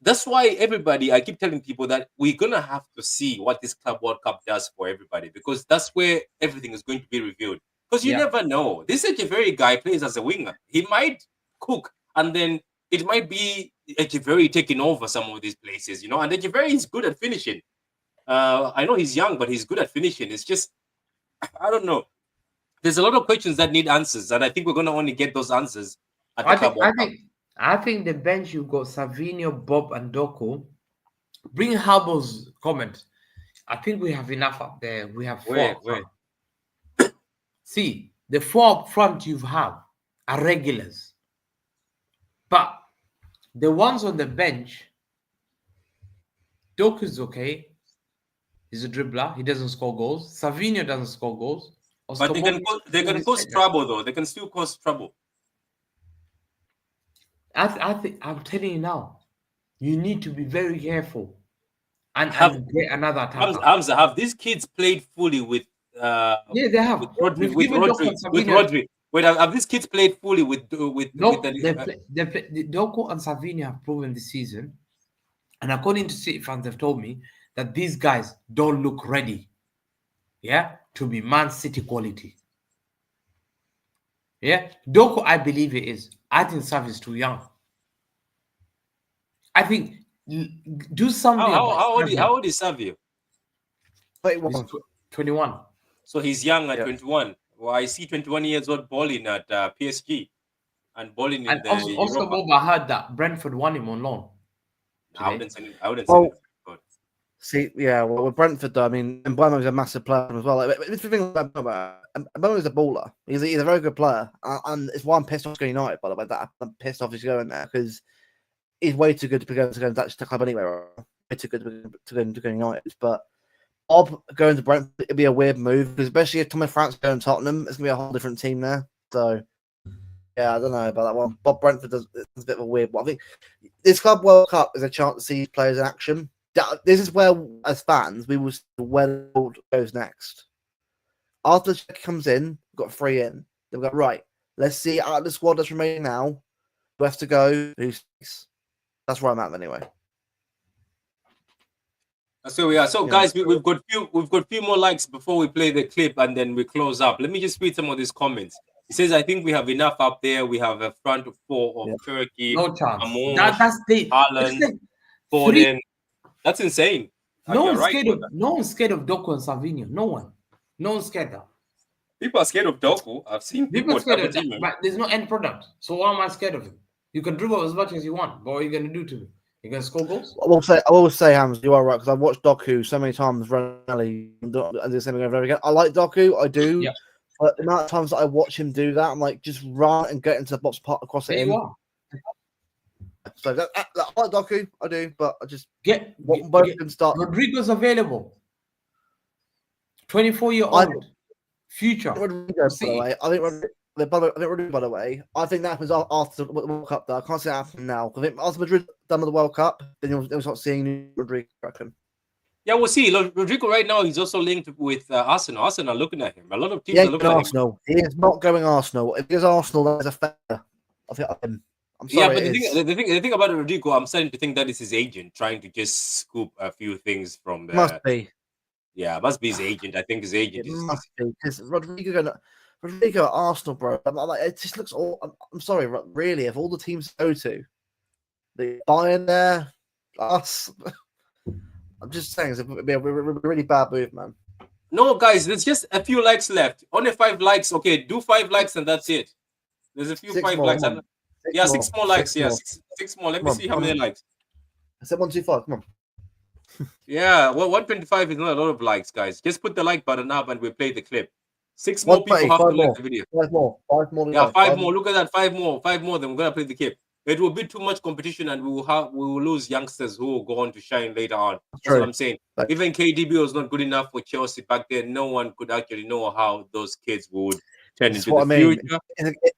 that's why I keep telling people that we're gonna have to see what this Club World Cup does for everybody, because that's where everything is going to be revealed. Because you Yeah. never know. This Echeverry guy plays as a winger. He might cook, and then it might be Echeverry taking over some of these places, you know. And Echeverry is good at finishing. I know he's young, but he's good at finishing. It's just, I don't know. There's a lot of questions that need answers, and I think we're gonna only get those answers at the Club World Cup. I think the bench you've got Savinho, Bob, and Doku. Bring Harbour's comment. I think we have enough up there. We have 4 Where? up front. See, the 4 up front you have are regulars. But the ones on the bench, Doku's okay. He's a dribbler. He doesn't score goals. Savinho doesn't score goals. But they can cause trouble though. They can still cause trouble. I think I'm telling you now, you need to be very careful and get another attacker. Hamza, have these kids played fully with yeah, they have. With Rodri. Wait, have these kids played fully with Doku and Savinho have proven this season, and according to City fans, they've told me that these guys don't look ready, to be Man City quality. Yeah, Doku, I believe it is. I think Sav is too young. I think do something. How old is Savio? 21. So he's young at 21. Well, I see 21 years old balling at PSG and balling in the Oscar Boba heard that Brentford won him on loan. I wouldn't say it. See, yeah, well, with Brentford, though, I mean, Mbeumo is a massive player as well. Like, it's the thing about Mbeumo is a baller. He's a very good player, and it's why I'm pissed off he's going United. By the way, that I'm pissed off he's going there because he's way too good to go to the club anyway. Way too good to go United. But Bob going to Brentford, it'd be a weird move, because especially if Thomas France going to Tottenham, it's gonna be a whole different team there. So yeah, I don't know about that one. Bob Brentford is a bit of a weird one. I think this Club World Cup is a chance to see players in action. This is where, as fans, we will see where the world goes next. After Cherki comes in, we've got 3 in. Then we've got, right, let's see out of the squad that's remaining now, who has to go, who's that's where I'm at anyway. That's where we are. So, guys, we've got few more likes before we play the clip, and then we close up. Let me just read some of these comments. He says, "I think we have enough up there. We have a front 4 of Cherki, no chance. Amor, That's the Haaland, Foden. That's insane. No one's scared of Doku and Savinho. No one's scared of that. People are scared of Doku. I've seen people scared of that, but there's no end product. So why am I scared of him? You can dribble as much as you want, but what are you going to do to him? You're going to score goals? I will say, Hams, you are right, because I've watched Doku so many times rally and do the same thing over again. I like Doku, I do. Yeah. But the amount of times that I watch him do that, I'm like, just run and get into the box part across it. So I like Doku, I do, but I just both can start. Rodrigo's available. 24-year-old future. Rodrigo, by the way. I think by the way, I think that was after the World Cup. Though I can't see that happening now. I think after Madrid done with the World Cup, then you'll start seeing Rodrigo. I reckon. Yeah, we'll see. Rodrigo right now, he's also linked with Arsenal. Arsenal are looking at him. A lot of teams are looking at Arsenal. He is not going Arsenal. If he goes Arsenal, that is a fair. I think I'm sorry. Yeah, but the thing about Rodrigo, I'm starting to think that is his agent trying to just scoop a few things from the. Must be. Yeah, must be his agent. I think his agent must be, because Rodrigo at Arsenal, bro. It just looks all. I'm sorry, really. If all the teams go to, the Bayern there, us. I'm just saying, it's a really bad move, man. No, guys, there's just a few likes left. Only 5 likes. Okay, do 5 likes and that's it. There's a few 5 likes. 6 more likes. Six more. Let me see how many likes. I said 125. Come on. Yeah, well, 125 is not a lot of likes, guys. Just put the like button up and we'll play the clip. 6 more people have to like the video. 5 more. 5 more. Yeah, 5 more. Look at that. 5 more. 5 more. Then we're gonna play the clip. It will be too much competition, and we will lose youngsters who will go on to shine later on. That's what I'm saying. Even KDB was not good enough for Chelsea back then. No one could actually know how those kids would turn into the future.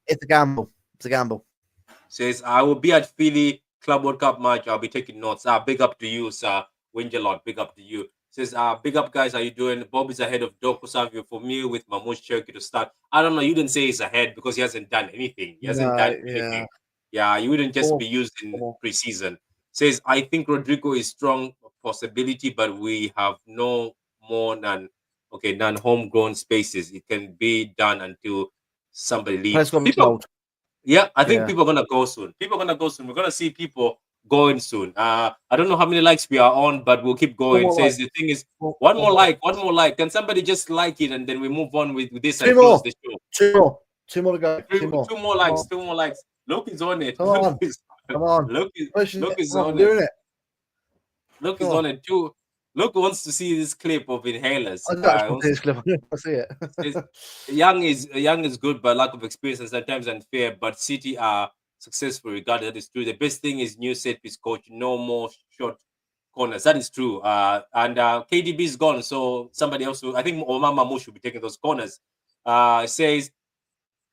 It's a gamble. It's a gamble. Says, I will be at Philly Club World Cup match. I'll be taking notes. Big up to you, sir. Wingelot, big up to you. Says, big up guys, how you doing? Bob is ahead of Doku Savio for me with Mamouche Cherki to start. I don't know, you didn't say he's ahead because he hasn't done anything. He hasn't done anything. Yeah, you wouldn't just be used in preseason. Says, I think Rodrigo is strong possibility, but we have no more than homegrown spaces. It can be done until somebody leaves. People, yeah, I think people are gonna go soon. People are gonna go soon. We're gonna see people going soon. I don't know how many likes we are on, but we'll keep going. Says the thing is one more like. Can somebody just like it and then we move on with this and close the show? Two more to go. Two more likes. Look is on it. Come on. Look is on it. Look is on it too. Look wants to see this clip of inhalers. I this clip. I see it. Young is good, but lack of experience and sometimes unfair. But City are successful regardless. That is true. The best thing is new set piece coach. No more short corners. That is true. And KDB is gone, so somebody else. I think Omar Mamou should be taking those corners. Says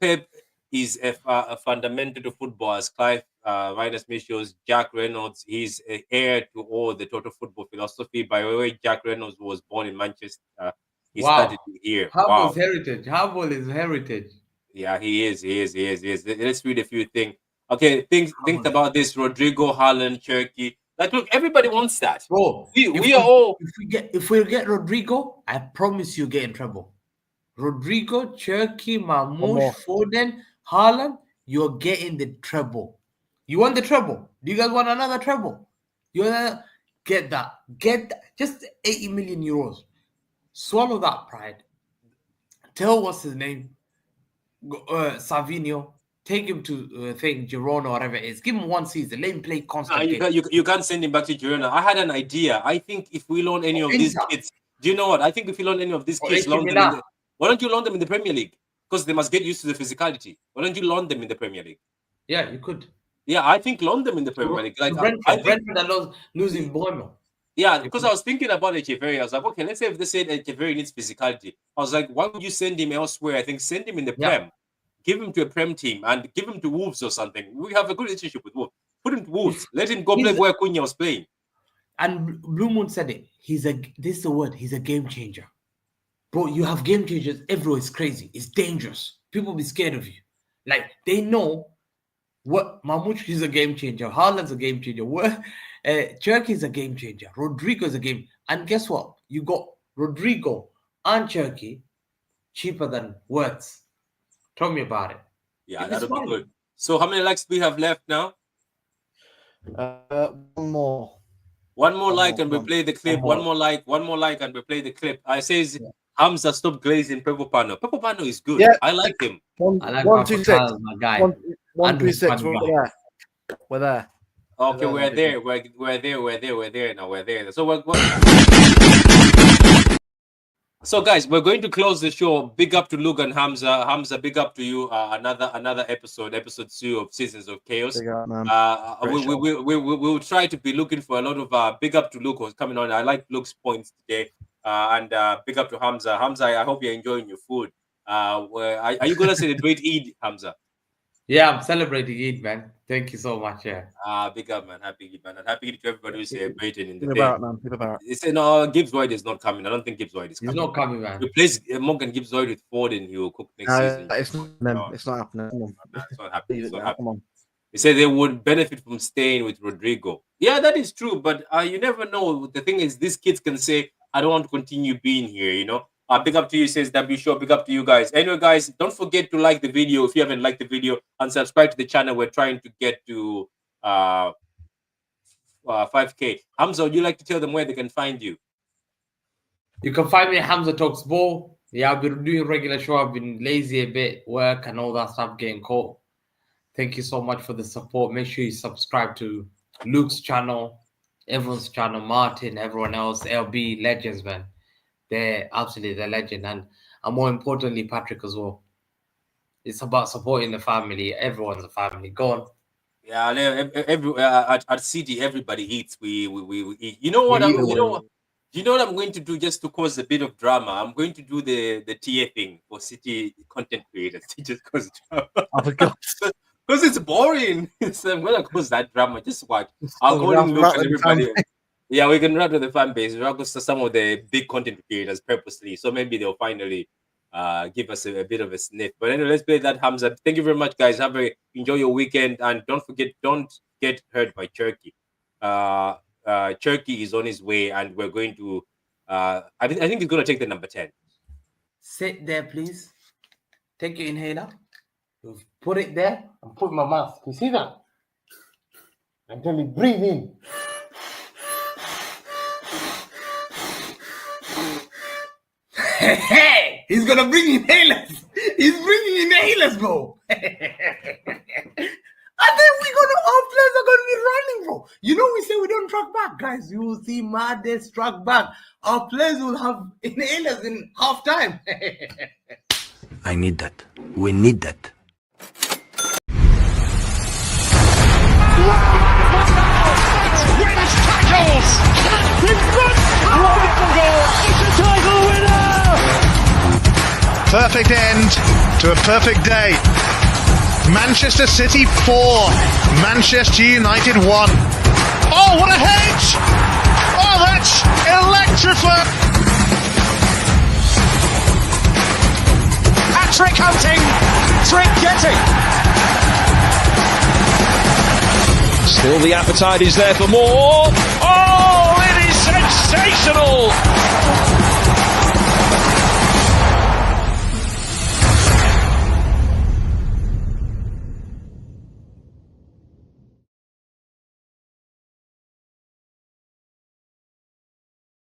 Pep is a fundamental to football, as Clive Ryan Smith shows. Jack Reynolds, he's an heir to all the total football philosophy. By the way, Jack Reynolds was born in Manchester. He started here. Hubble's heritage. Hubble is heritage. Yeah, he is. Let's read a few things. Okay, think about this. Rodrigo, Haaland, Cherki. Like, look, everybody wants that. Bro, if we get Rodrigo, I promise you get in trouble. Rodrigo, Cherki, Mamouche, Foden, Haaland, you're getting the treble. You want the treble? Do you guys want another treble? You wanna get that? Just 80 million euros. Swallow that pride. Tell what's his name, Savinho. Take him to Girona or whatever it is. Give him one season. Let him play constantly. You can't send him back to Girona. I had an idea. I think if we loan any of these kids, do you know what? I think if we loan any of these kids, why don't you loan them in the Premier League? Because they must get used to the physicality. Why don't you loan them in the Premier League? Yeah, you could. Yeah, I think loan them in the Premier League. Like Brentford are losing Bournemouth. Yeah, because I was thinking about Echeverri. I was like, okay, let's say if they said Echeverri needs physicality. I was like, why would you send him elsewhere? I think send him in the Prem. Give him to a Prem team and give him to Wolves or something. We have a good relationship with Wolves. Put him to Wolves. Let him go play where Cunha was playing. And Blue Moon said it. This is the word. He's a game changer. Bro, you have game changers everywhere. It's crazy. It's dangerous. People be scared of you. Like, they know what Mamouche is a game changer. Haaland's a game changer. Cherki is a game changer. Rodrigo is a game. And guess what? You got Rodrigo and Cherki cheaper than Wirtz. Tell me about it. Yeah, that'll be good. So how many likes do we have left now? One more. One more like and we play the clip. One more like and we play the clip. I says Hamza, stop glazing Pepo Pano. Pepo Pano is good. Yeah. I like him. 126. 126. We're there. Okay, we're there. We're there now. We're there. So guys, we're going to close the show. Big up to Luke and Hamza. Hamza, big up to you. Another episode 2 of Cityzens of Chaos. We'll try to be looking for a lot of big up to Luke who's coming on. I like Luke's points today. And big up to Hamza. Hamza, I hope you're enjoying your food. Are you gonna celebrate Eid, Hamza? Yeah, I'm celebrating Eid, man. Thank you so much. Yeah. Big up, man. Happy Eid, man. And happy Eid to everybody who's celebrating in the day. Man. They say no, Gibbs White is not coming. I don't think Gibbs White is coming. He's not coming, man. Replace Morgan Gibbs White with Ford and he will cook next season. It's not happening. It's not happening. Come on. They say they would benefit from staying with Rodrigo. Yeah, that is true, but you never know. The thing is, these kids can say, I don't want to continue being here, you know. Big up to you, says W Show. Big up to you guys. Anyway, guys, don't forget to like the video if you haven't liked the video and subscribe to the channel. We're trying to get to 5K. Hamza, would you like to tell them where they can find you? You can find me at Hamza Talks Ball. Yeah, I've been doing regular show. I've been lazy a bit, work and all that stuff, getting caught. Thank you so much for the support. Make sure you subscribe to Luke's channel, everyone's channel, Martin, everyone else, LB, legends, man. They're absolutely the legend, and more importantly, Patrick as well. It's about supporting the family. Everyone's a family. Go on. Yeah, at City, everybody eats. We eat. You know what? You know what I'm going to do just to cause a bit of drama? I'm going to do the TA thing for City content creators. Just cause drama. Oh my God. Because it's boring. So I'm gonna cause that drama. Just watch. I'll go and look at everybody. Yeah, we can run to the fan base. We run to some of the big content creators purposely, so maybe they'll finally give us a bit of a sniff. But anyway, let's play that Hamza. Thank you very much, guys. Enjoy your weekend, and don't get hurt by Cherki. Cherki is on his way, and we're going to. I think he's going to take the number 10. Sit there, please. Take your inhaler. Put it there and put my mask. You see that? And tell me, breathe in. Hey, he's gonna bring inhalers. He's bringing inhalers, bro. And then our players are gonna be running, bro. You know, we say we don't track back, guys. You will see Madness track back. Our players will have inhalers in half time. I need that. We need that. Wirtz tackles! Wonderful goal! It's a title winner! Perfect end to a perfect day. Manchester City 4, Manchester United 1. Oh, what a hedge! Oh, that's electrifying! Hat-trick hunting, trick getting. Still the appetite is there for more. Oh, it is sensational!